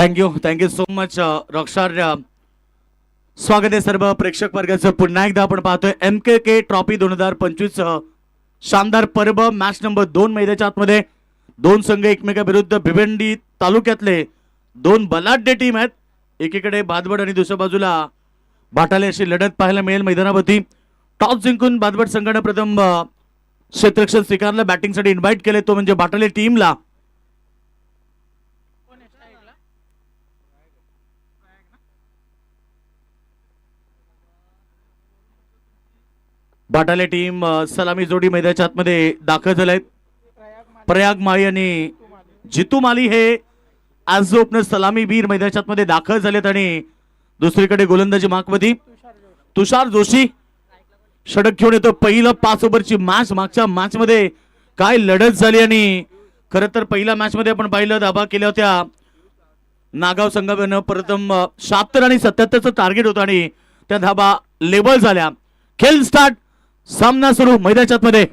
Thank you so much रक्षार. स्वागत आहे सर्व प्रेक्षक वर्गाचं. पुन्हा एकदा आपण पाहतोय MKK ट्रॉफी 2025 शानदार पर्व. मॅच नंबर 2 मैदानाच्या आतमध्ये दोन संघ एकमेकाविरुद्ध भिवंडी तालुक्यातले दोन बलाढ्य टीम आहेत. एकीकडे भादवड आणि दुसऱ्या बाजूला भाटाले अशी लढत पाहायला मिळेल मैदानावरती. टॉस जिंकून भादवड संघाने प्रथम क्षेत्ररक्षण स्वीकारलं. बॅटिंगसाठी इन्व्हाइट केले तो म्हणजे भाटाले टीमला. भाटाले टीम सलामी जोडी मैदानाच्या आतमध्ये दाखल झालेत. प्रयाग माळी आणि जितू माली हे आज ओपनर सलामी वीर मैदानाच्या आतमध्ये दाखल झालेत. आणि दुसरीकडे गोलंदाजी मार्कमध्ये तुषार जोशी षटक घेऊन येतो. पहिलं 5 ओव्हरची मॅच. मागच्या मॅच मध्ये काय लढत झाली आणि खरं तर पहिल्या मॅच मध्ये आपण पाहिलं धाबा केल्या होत्या नागाव संघानं. प्रथम 76 आणि 77चं टार्गेट होतं आणि त्या धाबा लेबल झाल्या. खेळ स्टार्ट. सामना सुरू मैदानाच्या आतमध्ये.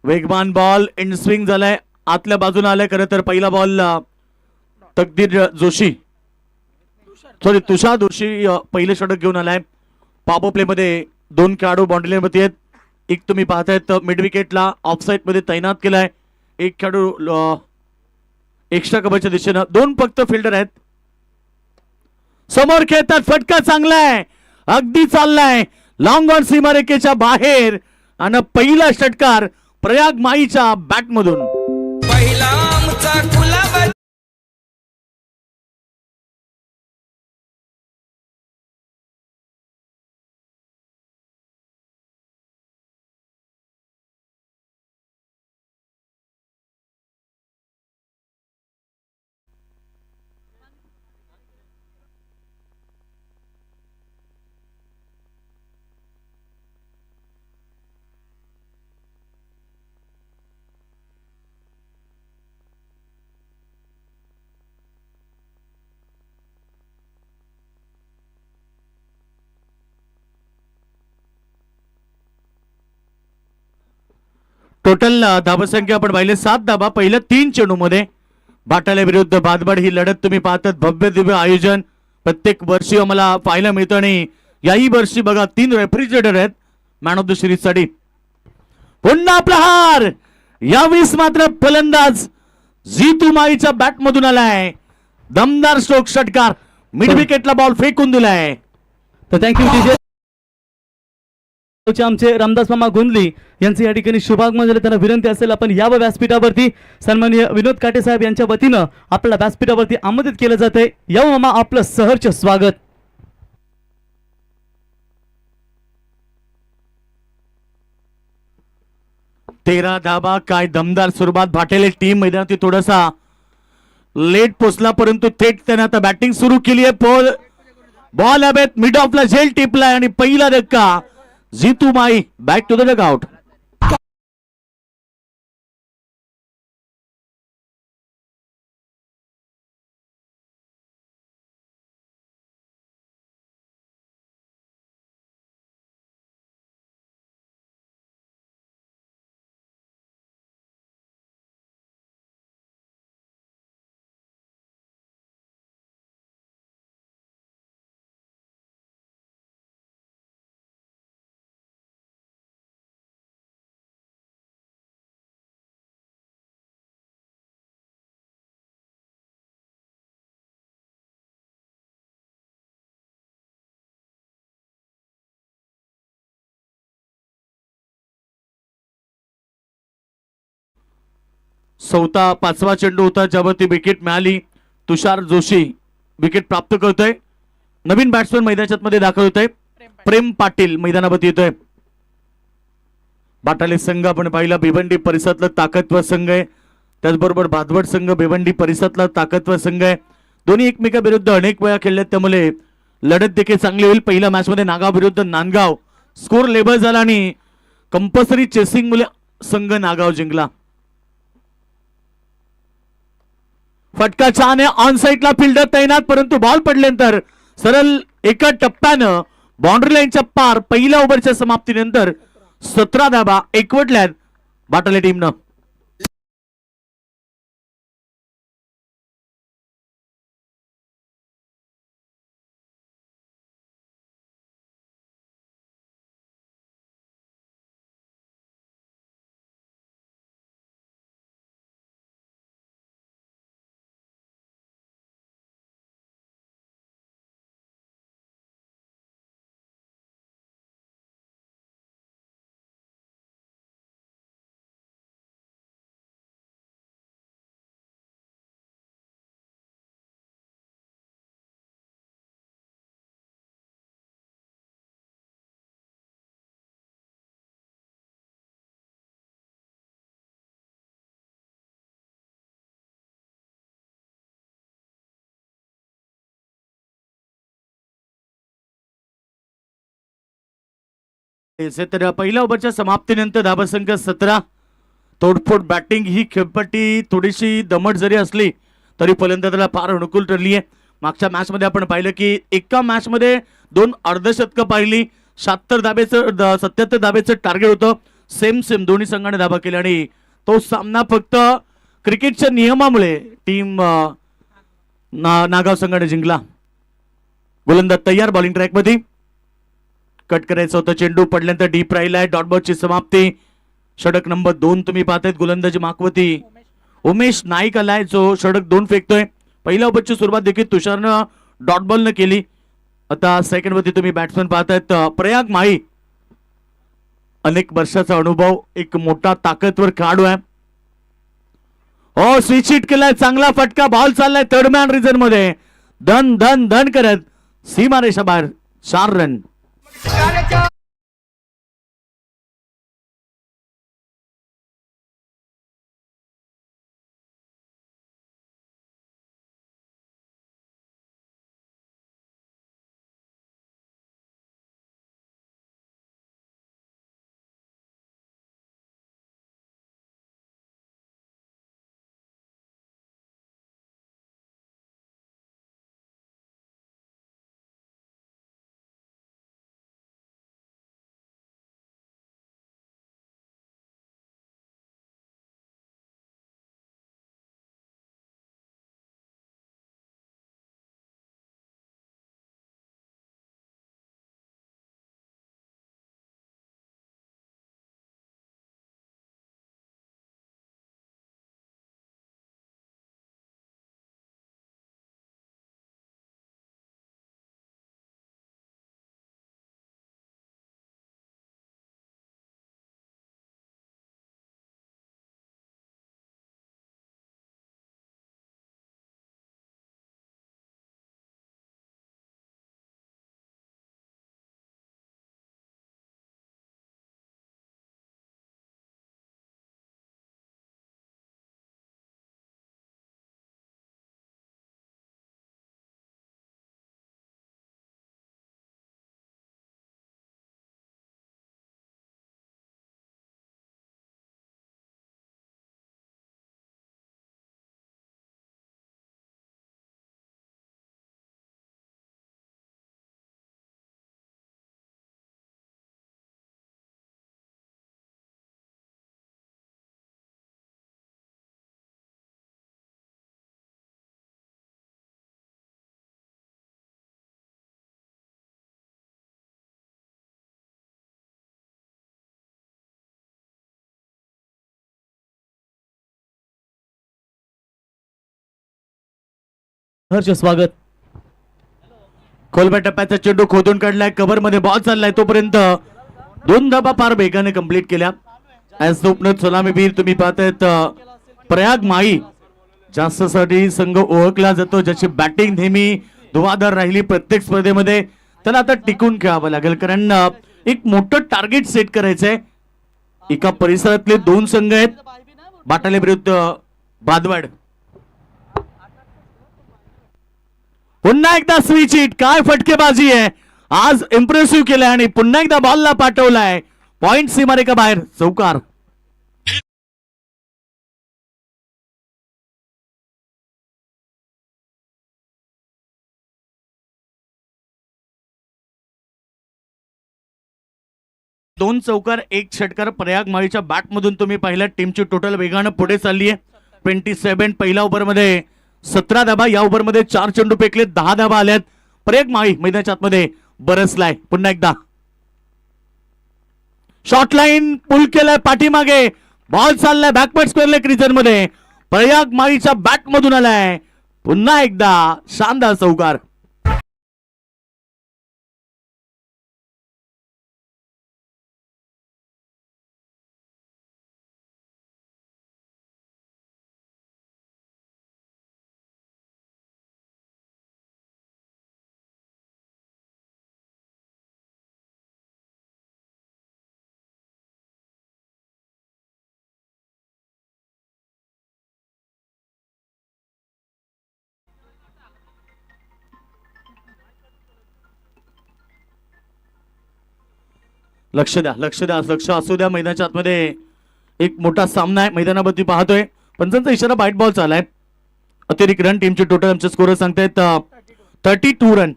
वेगवान बॉल एंड स्विंग झालाय. आतल्या बाजूला आलाय. खरं तर पहिला बॉल तकदीर जोशी तुषार जोशी पहिले षटक घेऊन आलाय. पॉवर प्ले मध्ये दोन खेळाडू बाउंड्री मध्ये आहेत. एक तुम्ही पाहतायत मिड विकेटला ऑफ साइड मध्ये तैनात केलाय. एक खेळाडू एक्स्ट्रा कव्हरच्या दिशेनं. दोन फक्त फिल्डर आहेत. समोर खेळतात. फटका चांगला आहे. अगदी चाललाय लॉंग ऑन सीमारेखेच्या बाहेर. आणि पहिला षटकार प्रयाग माईच्या बॅट मधून. पहिला आमचा गुलाब. टोटल धावसंख्या आपण पाहिले 7 धाबा पहिल्या 3 चेंडू मध्ये. भाटाले विरुद्ध भादबड ही लढत तुम्ही पाहतात. भव्य दिव्य आयोजन प्रत्येक वर्षी आम्हाला पाहायला मिळतं आणि याही वर्षी बघा 3 रेफ्रिजरेटर आहेत मॅन ऑफ द सिरीज साठी. पुन्हा प्रहार. यावेळेस मात्र फलंदाज जितू माईच्या बॅट मधून आलाय. दमदार स्ट्रोक षटकार. मिड विकेटला बॉल फेकून दिलाय. तर थँक्यू टीजे. आमचे रामदास मामा गोंदली यांचे या ठिकाणी शुभागमन झाले. त्यांना विनंती असेल आपण या व्यासपीठावरती सन्माननीय विनोद काटे साहेब यांच्या वतीनं आपल्याला व्यासपीठावरती आमंत्रित केलं जाते. या मामा आपलं सहर्ष स्वागत. तेरा धाबा. काय दमदार सुरुवात. भाटेले टीम मैदानात थोडासा लेट पोचला परंतु थेट त्याने आता बॅटिंग सुरू केली आहे. बॉल अबेत मिड ऑफला झेल टिपलाय आणि पहिला धक्का जितू माई बॅक टू द डगआउट. चौथा 5वा चेंडू होता ज्यावरती विकेट मिळाली. तुषार जोशी विकेट प्राप्त करतोय. नवीन बॅट्समन मैदानाच्या मध्ये दाखल होतोय. प्रेम पाटील मैदानावरती येतोय. भाटाले संघ आपण पाहिला भिवंडी परिसरातला ताकदवर संघ आहे. त्याचबरोबर भादवड संघ भिवंडी परिसरातला ताकदवर संघ आहे. दोन्ही एकमेकाविरुद्ध अनेक वेळा खेळल्यात त्यामुळे लढत देखील चांगली होईल. पहिल्या मॅच मध्ये नागाव विरुद्ध नांदगाव स्कोर लेबल झाला आणि कंपल्सरी चेसिंग मुळे संघ नागाव जिंकला. फटका छान आहे. ऑन साइडला फिल्डर तैनात परंतु बॉल पडल्यानंतर सरळ एका टप्प्यानं बाउंड्री लाईनच्या पार पहिल्या ओव्हरच्या समाप्तीनंतर 17 धाबा एकवटल्यात भाटाले टीमनं. तर पहिल्या ओव्हरच्या समाप्तीनंतर धावसंख्या 17. तोडफोड बॅटिंग ही खेळपट्टी थोडीशी दमट जरी असली तरी फलंदाजाला फार अनुकूल ठरली आहे. मागच्या मॅच मध्ये आपण पाहिलं की एका मॅच मध्ये 2 अर्धशतकं पाहिली, 77 धाबेचं टार्गेट होतं. सेम दोन्ही संघाने धाबा केल्या आणि तो सामना फक्त क्रिकेटच्या नियमामुळे टीम नागाव संघाने जिंकला. गोलंदाज तयार बॉलिंग ट्रॅक मध्ये. कट करायचं होतं, चेंडू पडल्यानंतर डीप राहिलाय. डॉट बॉलची समाप्ती. षटक नंबर 2 तुम्ही पाहतायत. गोलंदाजी माकवती उमेश नाईक आलाय जो षटक 2 फेकतोय. पहिल्या ओव्हरची सुरुवात देखील तुषारनं डॉट बॉलनं केली. आता सेकंड वरती तुम्ही बॅट्समन पाहतायत प्रयाग माई. अनेक वर्षाचा अनुभव, एक मोठा ताकदवर खेळाडू आहे. हो, स्विच हिट केलाय, चांगला फटका. बॉल चाललाय थर्ड मॅन रिझन मध्ये. धन धन धन करत सीमारेषा बाहेर. 4 रन. हर्ष स्वागत. खोलब्या टप्प्याचा चेंडू खोदून काढलाय. कव्हर मध्ये बॉल चाललाय तोपर्यंत 2 धाबा फार वेगाने कंप्लीट केल्या. ऍज ओपनर सलामीवीर तुम्ही पाहतायत प्रयाग माई. जास्तसाठी संघ ओळखला जातो, ज्याची बॅटिंग नेहमी धुवाधार राहिली प्रत्येक स्पर्धेमध्ये. त्याला आता टिकून खेळावं लागेल, कारण एक मोठं टार्गेट सेट करायचंय. एका परिसरातले 2 संघ आहेत, बाटाले विरुद्ध बादवाड. पुन्हा एकदा स्विच हिट. काय फटकेबाजी आहे आज, इम्प्रेसिव्ह केलंय आणि पुन्हा एकदा बॉलला पाठवलाय. पॉइंट सीमारेखा बाहेर. चौकार. दोन चौकार, 1 षटकार प्रयाग माळीच्या बॅट मधून तुम्ही पाहिलं. टीमची टोटल वेगानं पुढे चालली आहे. 27. पहिल्या ओव्हर मध्ये 17 धाबा. या ओव्हर मध्ये 4 चेंडू फेकले, 10 धाबा आल्यात. प्रयाग माळी मैदानाच्या आतमध्ये बरसलाय. पुन्हा एकदा शॉर्ट लाईन पुल केलाय पाठीमागे. बॉल चाललाय बॅकवर्ड स्क्वेअर लेग रिजन मध्ये. प्रयाग माळीच्या बॅट मधून आलाय. पुन्हा एकदा शानदार चौकार. लक्ष द्या, लक्ष द्या, लक्ष असू द्या. मैदानाच्या आतमध्ये एक मोठा सामना आहे, मैदानावरती पाहतोय. पंचांचा इशारा बाईट बॉल चालाय. अतिरिक्त रन टीमचे टोटल आमचे स्कोर सांगतायत 32 रन.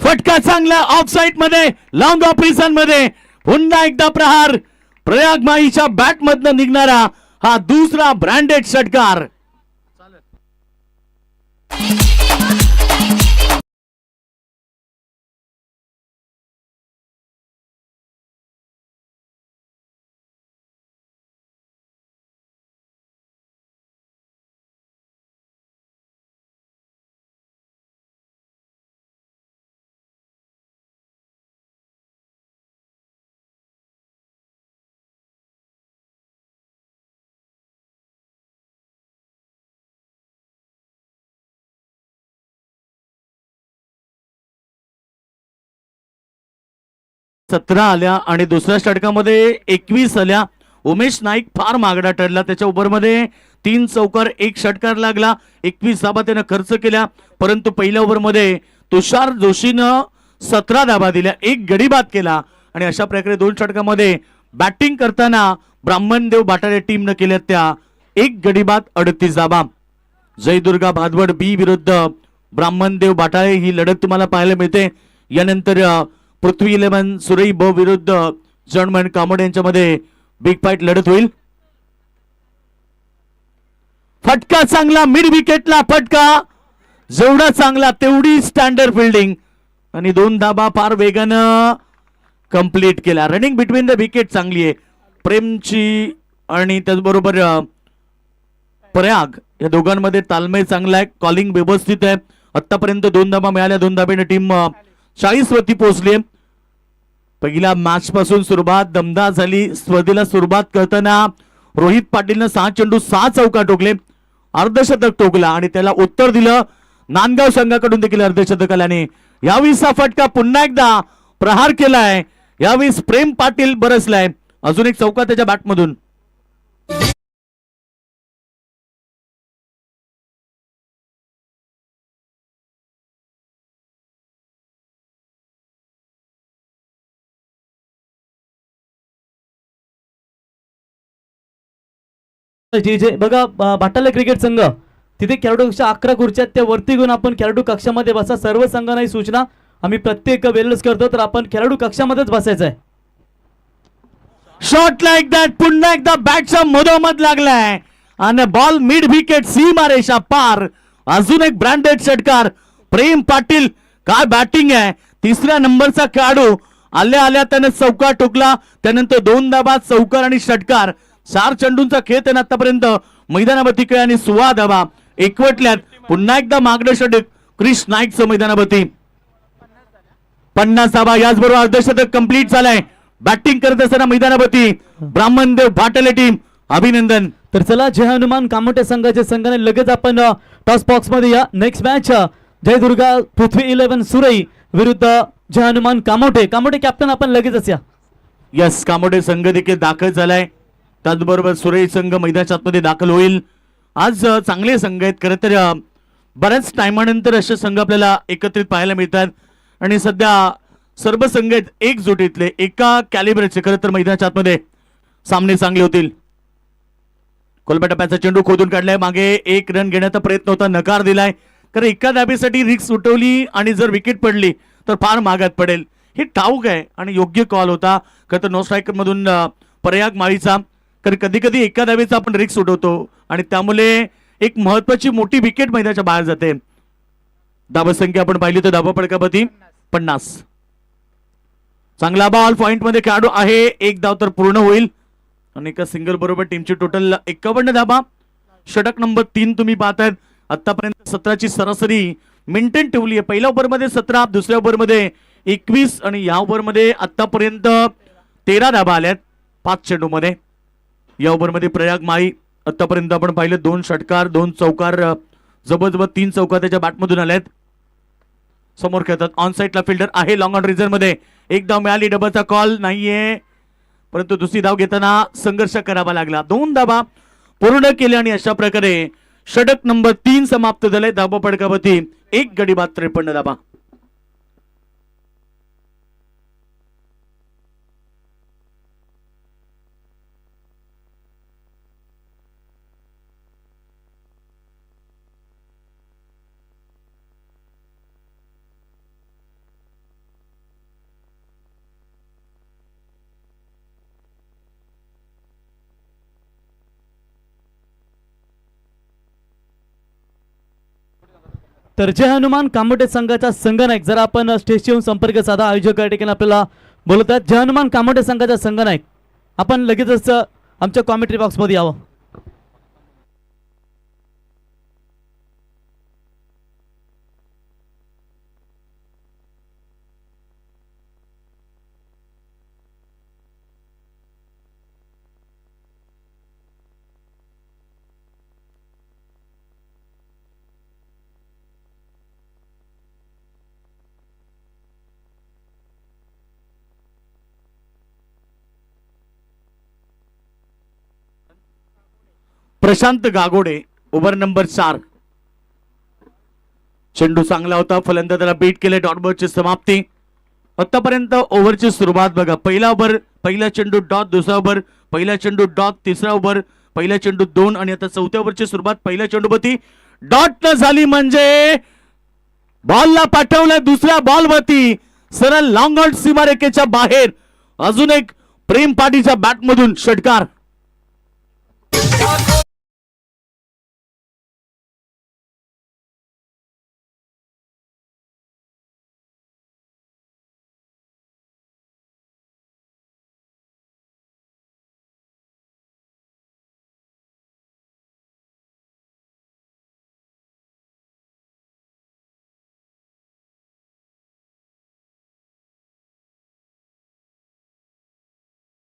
फटका चांगला ऑफ साइड मध्ये, लॉंग ऑपरेशन मध्ये पुन्हा एकदा प्रहार. प्रयाग माईच्या बॅट मधनं निघणारा हा दुसरा ब्रँडेड षटकार. सतरा आल्या आणि दुसऱ्या षटकामध्ये 21 आल्या. उमेश नाईक फार मागडा ठरला. त्याच्या ओव्हरमध्ये 3 चौकार 1 षटकार लागला. 21 धाबा त्यानं खर्च केल्या, परंतु पहिल्या ओव्हरमध्ये तुषार जोशीनं 17 धाबा दिल्या, 1 गडी बाद केला. आणि अशा प्रकारे 2 षटकामध्ये बॅटिंग करताना ब्राह्मणदेव बाटाळे टीमनं केल्या त्या 1 गडी बाद 38 धाबा. जयदुर्गा भादवड बी विरुद्ध ब्राह्मणदेव बाटाळे ही लढत तुम्हाला पाहायला मिळते. यानंतर पृथ्वी 11 सुरई ब विरुद्ध जर्मन कामोड यांच्यामध्ये बिग फाईट लढत होईल. फटका चांगला, मिड विकेटला फटका, जेवढा चांगला तेवढी स्टँडर्ड फिल्डिंग आणि 2 धाबा फार वेगानं कंप्लीट केला. रनिंग बिटवीन द विकेट चांगली आहे प्रेमची आणि त्याचबरोबर प्रयाग या दोघांमध्ये तालमेल चांगला आहे. कॉलिंग व्यवस्थित आहे. आतापर्यंत 2 धाबा मिळाल्या, 2 धाब्याने टीम 40 वरती पोहोचली. पहिल्या मॅच पासून सुरुवात दमदार झाली. स्पर्धेला सुरुवात करताना रोहित पाटीलनं 6 चेंडू 6 चौका ठोकले, अर्धशतक ठोकला आणि त्याला उत्तर दिलं नांदगाव संघाकडून देखील अर्धशतक आल्याने. यावेळीचा फटका पुन्हा एकदा प्रहार केलाय. यावेळी प्रेम पाटील बरसलाय. अजून एक चौका त्याच्या बॅटमधून. बघा बाटाला क्रिकेट संघ तिथे खेळाडू कक्षा 11 खुर्च्या त्या वरती घेऊन आपण खेळाडू कक्षामध्ये बसा. सर्व संघांना ही सूचना आम्ही प्रत्येक वेळेस करतो, तर आपण खेळाडू कक्षामध्येच बसायचं आहे. शॉट लाईक दॅट पुन्हा एकदा बॅटच्या मधोमध लागलाय आणि बॉल मिड विकेट सीमारेषा पार. अजून एक ब्रँडेड षटकार. प्रेम पाटील काय बॅटिंग आहे. 3ऱ्या नंबरचा खेळाडू आल्या आल्या त्याने चौकार ठोकला, त्यानंतर 2 धाबा चौकार आणि षटकार. 4 चेंडूंचा खेळ त्याने आतापर्यंत मैदानावरती खेळ आणि 16 धाबा एकवटल्यात. पुन्हा एकदा मागडं षटक क्रिश नाईकचं मैदानावरती. 50 धाबा, याचबरोबर अर्धशतक कंप्लीट झालाय. बॅटिंग करत असताना मैदानावरती ब्राह्मणदेव भाटले टीम अभिनंदन. तर चला जय हनुमान कामोटे संघाच्या संघाने लगेच आपण टॉस बॉक्स मध्ये या. नेक्स्ट मॅच जयदुर्गा पृथ्वी 11 सुरई विरुद्ध जय हनुमान कामोटे. कामोटे कॅप्टन आपण लगेचच या. यस, कामोटे संघ देखील दाखल झालाय. त्याचबरोबर सुरई संघ मैदानाच्या आतमध्ये दाखल होईल. आज चांगले संघ आहेत. खरं तर बऱ्याच टायमानंतर असे संघ आपल्याला एकत्रित पाहायला मिळतात आणि सध्या सर्व संघ आहेत एकजुटीतले, एका कॅलिबरचे. खरं तर मैदानाच्या आतमध्ये सामने चांगले होतील. कोलबेटाप्याचा चेंडू खोदून काढलाय. मागे 1 रन घेण्याचा प्रयत्न होता, नकार दिलाय. कारण एका धाबेसाठी रिस्क उठवली आणि जर विकेट पडली तर फार मागात पडेल. हे ठाऊक आहे आणि योग्य कॉल होता. खरं तर नो स्ट्रायकर मधून प्रयाग माळीचा. कारण कधी कधी एका धावेचा आपण रिस्क उठवतो आणि त्यामुळे एक महत्वाची मोठी विकेट मैदानाच्या बाहेर जाते. धावसंख्या आपण पाहिली तर धावा फटकापती 50. चांगला बॉल पॉइंट मध्ये खेळाडू आहे. 1 धाव तर पूर्ण होईल आणि एका सिंगल बरोबर टीमची टोटल 51 धाबा. षटक नंबर 3 तुम्ही पाहतायत. आतापर्यंत 17ची सरासरी मेंटेन ठेवली आहे. पहिल्या ओव्हरमध्ये 17, दुसऱ्या ओव्हरमध्ये 21 आणि या ओव्हरमध्ये आतापर्यंत 13 धाबा आल्यात 5 चेंडूमध्ये. या ओव्हरमध्ये प्रयाग माई आतापर्यंत आपण पाहिलं 2 षटकार 2 चौकार, जबरदस्त 3 चौकार त्याच्या बॅटमधून आल्यात. समोर खेळतात ऑन साइडला फिल्डर आहे. लॉंग ऑन रिझर्व मध्ये एक धाव मिळाली, डबलचा कॉल नाहीये, परंतु दुसरी धाव घेताना संघर्ष करावा लागला. 2 धावा पूर्ण केल्या आणि अशा प्रकारे षटक नंबर 3 समाप्त झाले. धावा फटकावरती 1 गडी बाद 53 धावा. तर जय हनुमान कामोटे संघाचा संघनायक, जर आपण स्टेजशी येऊन संपर्क साधा, आयोजक या ठिकाणी आपल्याला बोलतात. जय हनुमान कामोटे संघाचा संघनायक, आपण लगेचच आमच्या कॉमेंट्री बॉक्समध्ये यावं. Prashant Gagode, over number 4. चेंडू चांगला होता, फलंदाजाला बीट केले. डॉटबॉलची समाप्ती. आतापर्यंत ओव्हरची सुरुवात बघा. पहिला ओव्हर पहिला चेंडू डॉट, दुसरा ओव्हर पहिला चेंडू डॉट, तिसरा ओव्हर पहिला चेंडू 2 आणि आता चौथ्या ओव्हरची सुरुवात पहिल्या चेंडूवरती डॉट न झाली म्हणजे बॉलला पाठवलं दुसऱ्या बॉलवरती सरळ लॉंग आउट सीमारेखेच्या बाहेर. अजून एक प्रेम पाटीच्या बॅटमधून षटकार.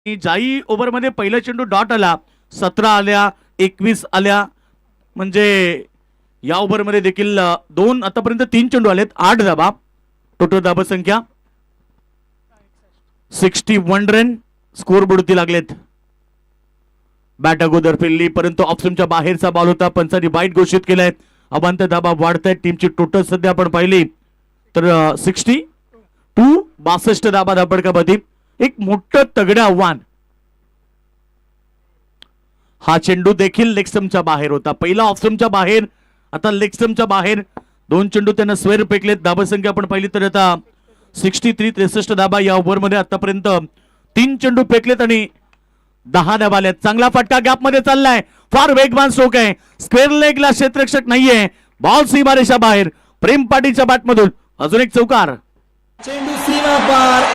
जाई ओव्हर मध्ये पहिला चेंडू डॉट आला, 17 आल्या, 21 आल्या, म्हणजे या ओव्हर मध्ये देखील 2 आतापर्यंत 3 चेंडू आलेत. 8 धाबा टोटल धाबा संख्या 61 रन. स्कोर बोर्डती लागलेत. बॅट अगोदर फिरली परंतु ऑप्शनच्या बाहेरचा बॉल होता. पंचांनी वाईट घोषित केलाय. अवांतर धाबा वाढतायत. टीमची टोटल सध्या आपण पाहिली तर 62 धाबा धापडकामध्ये. एक मोठं तगडं आव्हान. हा चेंडू देखील लेग स्टंपच्या बाहेर होता. पहिला ऑफ स्टंपच्या बाहेर, आता लेग स्टंपच्या बाहेर. 2 चेंडू त्यांना स्वेर फेकलेत. धाबा संख्या आपण पाहिली तर आता 63 धाबा या ओव्हर मध्ये आतापर्यंत 3 चेंडू फेकलेत आणि 10 धाबा आल्यात. चांगला फटका गॅप मध्ये चाललाय. फार वेगवान स्ट्रोक आहे. स्क्वेअर लेगला क्षेत्ररक्षक नाहीये. बॉल सीमारेषा बाहेर. प्रेम पाटीलच्या बॅट मधून अजून एक चौकार. चेंडू सीमा पार.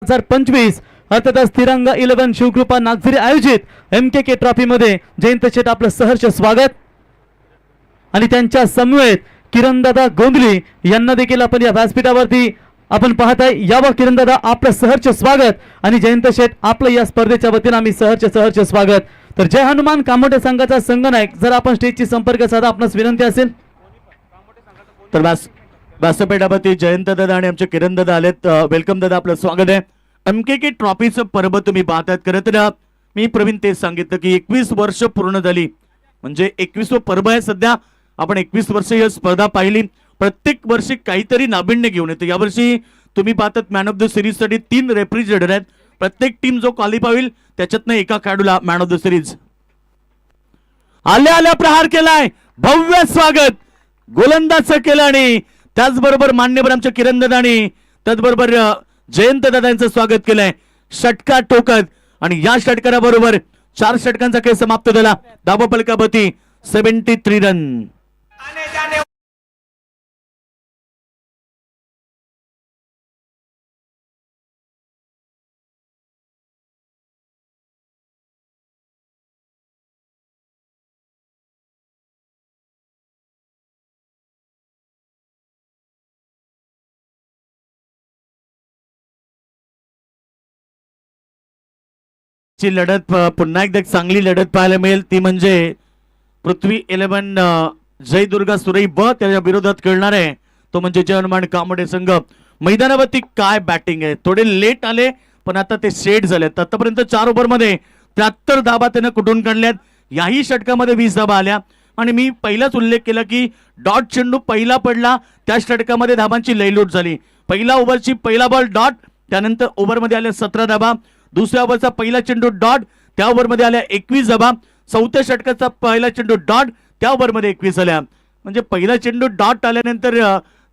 हजार 25 अर्थातच तिरंगा 11 शिवकृपा नागझरी आयोजित MKK ट्रॉफी मध्ये जयंत शेठ आपलं सहर्ष स्वागत आणि त्यांच्या समवेत किरणदादा गोंधली यांना देखील आपण या व्यासपीठावरती आपण पाहताय. यावं किरणदादा आपलं सहर्ष स्वागत आणि जयंत शेठ आपलं या स्पर्धेच्या वतीनं आम्ही सहर्ष स्वागत. तर जय हनुमान कामोटे संघाचा संघनायक, जर आपण स्टेजची संपर्क साधा आपणास विनंती असेल तर व्यासपीठावरती जयंत दादा आणि आमचे किरण दादा आलेत. वेलकम दादा, आपलं स्वागत आहे. MKK ट्रॉफीचं पर्व तुम्ही पाहतात. खरं तर मी प्रवीण तेच सांगितलं की 21 वर्ष पूर्ण झाली म्हणजे 21वं पर्व आहे. सध्या आपण 21 वर्ष ही स्पर्धा पाहिली. प्रत्येक वर्षी काहीतरी नाविन्य घेऊन येतं. यावर्षी तुम्ही पाहतात मॅन ऑफ द सिरीज साठी 3 रेफ्रिजरेटर आहेत. प्रत्येक टीम जो क्वालिफाय होईल त्याच्यातनं एका खेळाडूला मॅन ऑफ द सिरीज. आल्या प्रहार केलाय. भव्य स्वागत गोलंदाज केलं आणि त्याचबरोबर मान्यवर आमच्या किरण दादानी त्याचबरोबर जयंत दादांचं स्वागत केलंय षटका टोकत आणि या षटकाराबरोबर 4 षटकांचा खेळ समाप्त झाला. धावा फलकापती 73 रन. ची लढत पुन्हा एकदा एक चांगली लढत पाहायला मिळेल. ती म्हणजे पृथ्वी 11 जयदुर्गा सुरई ब त्याच्या विरोधात खेळणार आहे तो म्हणजे जय हनुमान कामोडे संघ. मैदानावरती काय बॅटिंग आहे. थोडे लेट आले पण आता ते सेट झालेत. आतापर्यंत 4 ओव्हरमध्ये 73 धाबा त्यानं कुठून काढल्यात. याही षटकामध्ये 20 धाबा आल्या आणि मी पहिलाच उल्लेख केला की डॉट चेंडू पहिला पडला त्या षटकामध्ये धाबांची लयलूट झाली. पहिला ओव्हरची पहिला बॉल डॉट, त्यानंतर ओव्हरमध्ये आल्या 17 धाबा. दुसऱ्या ओव्हरचा पहिला चेंडू डॉट, त्या ओव्हरमध्ये आल्या 21 धाबा. चौथ्या षटकाचा पहिला चेंडू डॉट, त्या ओव्हरमध्ये 21 आल्या. म्हणजे पहिला चेंडू डॉट आल्यानंतर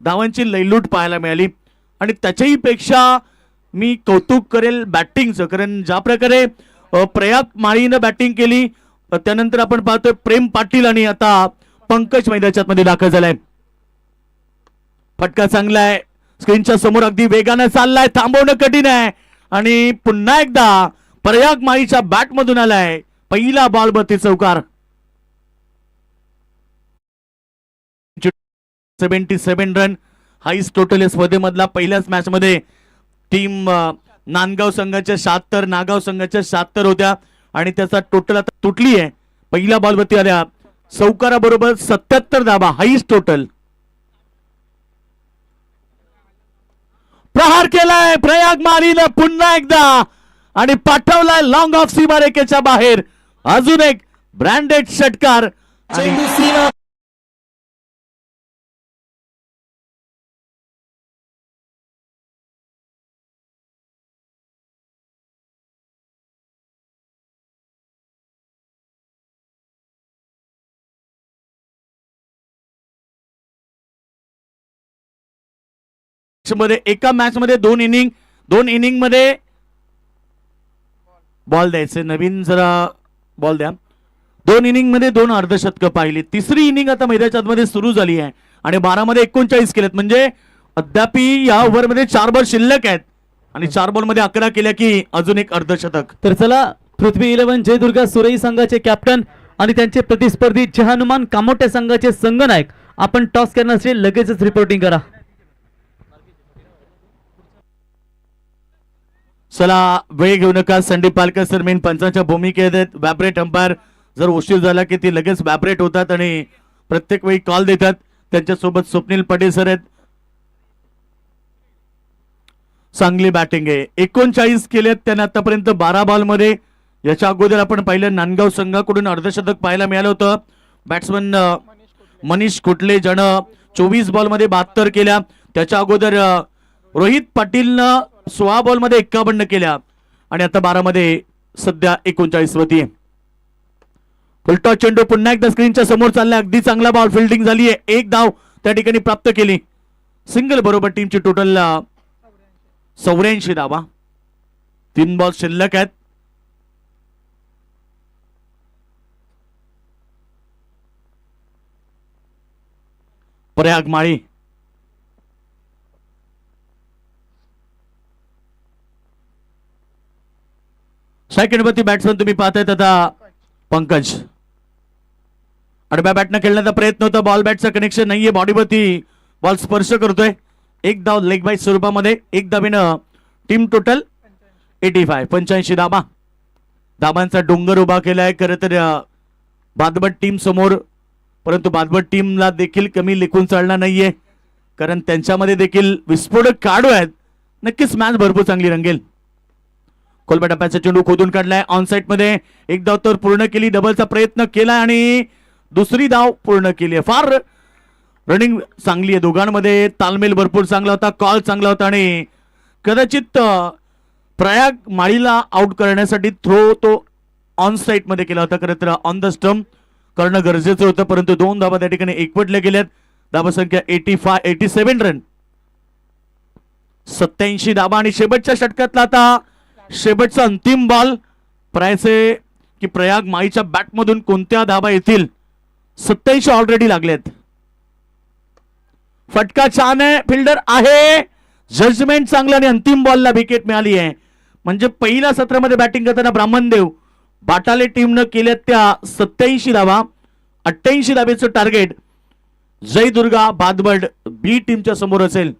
धावांची लयलूट पाहायला मिळाली आणि त्याच्याही पेक्षा मी कौतुक करेल बॅटिंगचं. कारण ज्या प्रकारे प्रयाग माळीनं बॅटिंग केली त्यानंतर आपण पाहतोय प्रेम पाटील आणि आता पंकज मैदानाच्या मध्ये दाखल झालाय. फटका चांगला आहे. स्क्रीनच्या समोर अगदी वेगानं चाललाय. थांबवणं कठीण आहे आणि पुन्हा एकदा प्रयाग माळीच्या बॅट मधून आलाय पहिला बॉल वरती चौकार. 77 रन हाईस्ट टोटल या स्पर्धेमधला. पहिल्याच मॅच मध्ये टीम नांदगाव संघाच्या 76, नागाव संघाच्या 76 होत्या आणि त्याचा टोटल आता तुटली आहे. पहिल्या बॉल वरती आल्या चौकाराबरोबर 77 धाबा हाईस्ट टोटल. प्रहार केलाय प्रयाग माळीनं पुन्हा एकदा आणि पाठवलाय लॉंग ऑफ सीमारेखेच्या बाहेर. अजून एक ब्रँडेड षटकार. चेंडू सीमा मध्ये एका मॅच मध्ये 2 इनिंग मध्ये बॉल द्यायचे. नवीन जरा बॉल द्या. 2 इनिंग मध्ये 2 अर्धशतक पाहिली. तिसरी इनिंग आता मैदानाच्या मध्ये सुरू झाली आहे आणि 12 मध्ये 39 केलेत. म्हणजे अद्याप या ओव्हर मध्ये 4 बॉल शिल्लक आहेत आणि 4 बॉल मध्ये 11 केल्या की अजून एक अर्धशतक. तर चला पृथ्वी 11 जयदुर्गा सुरई संघाचे कॅप्टन आणि त्यांचे प्रतिस्पर्धी जय हनुमान कामोटे संघाचे संघनायक आपण टॉस करण्यासाठी लगेचच रिपोर्टिंग करा. चला वेळ घेऊ नका. संदीप पालकर सर मेन पंचांच्या भूमिकेत आहेत. व्हॅब्रेट अंपायर जर उशीर झाला की ते लगेच व्हॅब्रेट होतात आणि प्रत्येक वेळी कॉल देतात. त्यांच्यासोबत स्वप्नील पटेल सर आहेत. चांगली बॅटिंग आहे. 39 केलेत त्याने आतापर्यंत 12 बॉल मध्ये. याच्या अगोदर आपण पाहिलं नांदगाव संघाकडून अर्धशतक पाहायला मिळालं होतं. बॅट्समन मनीष कुटले ज्यानं 24 बॉल मध्ये 72 केल्या. त्याच्या अगोदर रोहित पाटीलनं 16 बॉल मध्ये 51 केल्या आणि आता 12 मध्ये सध्या 39 वरती. फुलटॉस चेंडू पुन्हा एकदा स्क्रीनच्या समोर चाललाय. अगदी चांगला बॉल फिल्डिंग झाली आहे. 1 धाव त्या ठिकाणी प्राप्त केली. सिंगल बरोबर टीमची टोटल 84 धावा. 3 बॉल शिल्लक आहेत. प्रयाग माळी सेकंड वरती बॅट्समन तुम्ही पाहतायत आता पंकज. आडव्या बॅटनं खेळण्याचा प्रयत्न होता. बॉल बॅटचं कनेक्शन नाहीये. बॉडीवरती बॉल स्पर्श करतोय. 1 धाव लेग बाय स्वरूपामध्ये. 1 धावेनं टीम टोटल 85 धाबा. धाबांचा डोंगर उभा केलाय खरं तर बादबट टीम समोर. परंतु बादबट टीमला देखील कमी लेखून चालणार नाहीये कारण त्यांच्यामध्ये देखील विस्फोटक खेळाडू आहेत. नक्कीच मॅच भरपूर चांगली रंगेल. कोलबा टप्प्याचा चेंडू खोदून काढलाय. ऑन साइड मध्ये 1 धाव तर पूर्ण केली. डबलचा प्रयत्न केला आणि दुसरी धाव पूर्ण केली. फार रनिंग चांगली आहे. दोघांमध्ये तालमेल भरपूर चांगला होता. कॉल चांगला होता आणि कदाचित प्रयाग माळीला आउट करण्यासाठी थ्रो तो ऑन साइड मध्ये केला होता. खरं तर ऑन द स्टंप करणं गरजेचं होतं परंतु 2 धावा त्या ठिकाणी एकवटल्या गेल्यात. धावा संख्या 87 रन. 87 धाबा आणि शेवटच्या षटकातला आता शेवटचा अंतिम बॉल प्रायसे की प्रयाग माईच्या बॅट मधून कोणत्या धाबा येतील. 87 ऑलरेडी लागलेत. फटका छान आहे, फिल्डर आहे, जजमेंट चांगलं आणि अंतिम बॉलला विकेट मिळाली आहे. म्हणजे पहिल्या सत्रामध्ये बॅटिंग करताना ब्राह्मणदेव बाटाले टीमनं केल्या त्या 87 धावा. 88 धावेचं टार्गेट जय दुर्गा भादबड बी टीमच्या समोर असेल.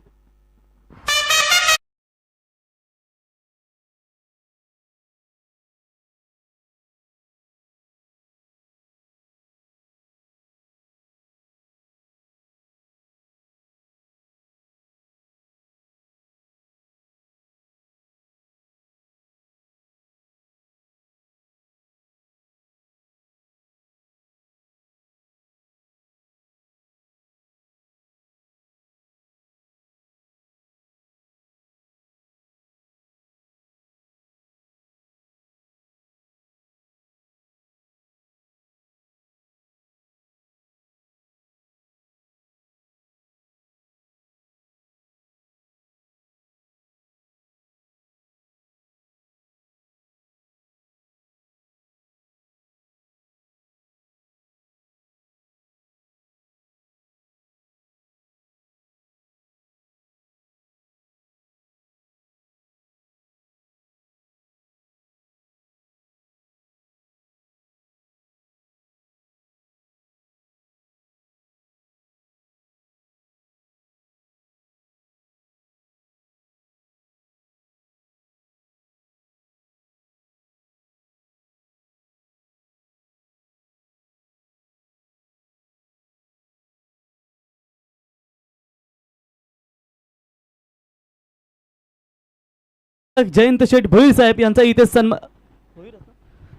जयंत शेठ भोईर साहेब यांचा इथे सन्मान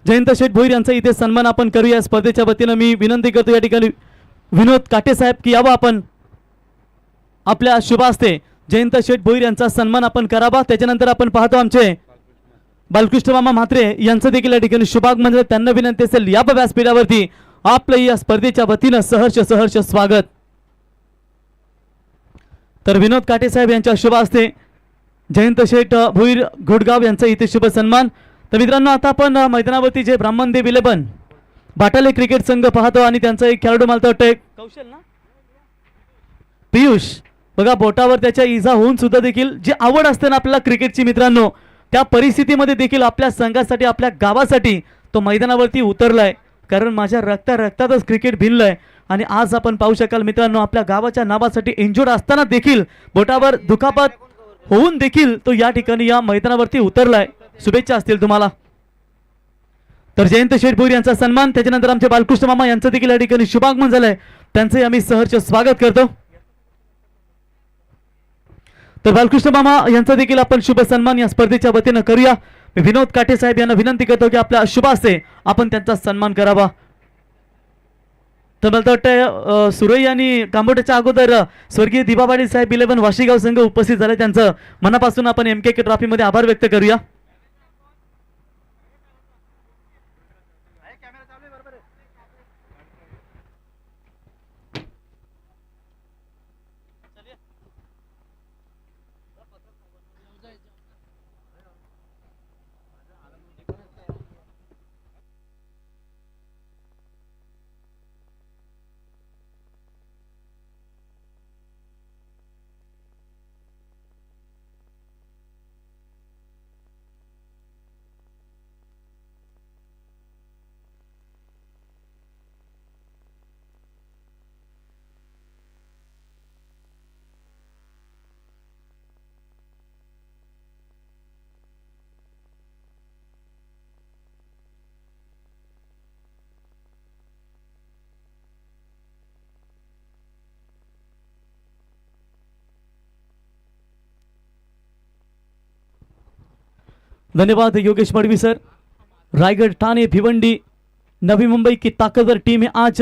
जयंत शेठ भोईर यांचा इथे सन्मान आपण करूया. स्पर्धेच्या वतीनं मी विनंती करतो या ठिकाणी विनोद काटे साहेब की यावं आपण आपल्या शुभ हस्ते जयंत शेठ भोईर यांचा सन्मान आपण करावा. त्याच्यानंतर आपण पाहतो आमचे बालकृष्ण मामा म्हात्रे यांचं देखील या ठिकाणी शुभागमन. त्यांना विनंती असेल या व्यासपीठावरती आपलं या स्पर्धेच्या वतीनं सहर्ष सहर्ष स्वागत. तर विनोद काटे साहेब यांच्या शुभ हस्ते जयंत शेठ भोईर घोडगाव यांचा इथे शुभ सन्मान. तर मित्रांनो आता आपण मैदानावरती जे ब्राह्मणदेव 11 बाटाले क्रिकेट संघ पाहतो आणि त्यांचा एक खेळाडू मला वाटतं कौशल ना पियुष बघा बोटावर त्याच्या इजा होऊन सुद्धा देखील जी आवड असते ना आपल्याला क्रिकेटची मित्रांनो त्या परिस्थितीमध्ये देखील आपल्या संघासाठी आपल्या गावासाठी तो मैदानावरती उतरलाय. कारण माझ्या रक्तातच क्रिकेट भिनलंय आणि आज आपण पाहू शकाल मित्रांनो आपल्या गावाच्या नावासाठी इंजुर्ड असताना देखील बोटावर दुखापत होऊन देखील तो या ठिकाणी या मैदानावरती उतरलाय. शुभेच्छा असतील तुम्हाला. तर जयंत शेठ भोईर यांचा सन्मान. त्याच्यानंतर आमचे बालकृष्ण मामा यांचं देखील या ठिकाणी शुभागमन झालंय. त्यांचंही आम्ही सहर्ष स्वागत करतो. तर बालकृष्ण मामा यांचा देखील आपण शुभ सन्मान या स्पर्धेच्या वतीनं करूया. विनोद काटे साहेब यांना विनंती करतो की आपल्या शुभ हस्ते आपण त्यांचा सन्मान करावा. तर मला वाटतं सुरई आणि कांबोट्याच्या अगोदर स्वर्गीय दिबाबाडी साहेब 11 वाशीगाव संघ उपस्थित झाले. त्यांचं मनापासून आपण MKK ट्रॉफीमध्ये आभार व्यक्त करूया. धन्यवाद योगेश मडवी सर. रायगढ़, ठाणे, भिवंडी, नवी मुंबई की ताकतवर टीम है. आज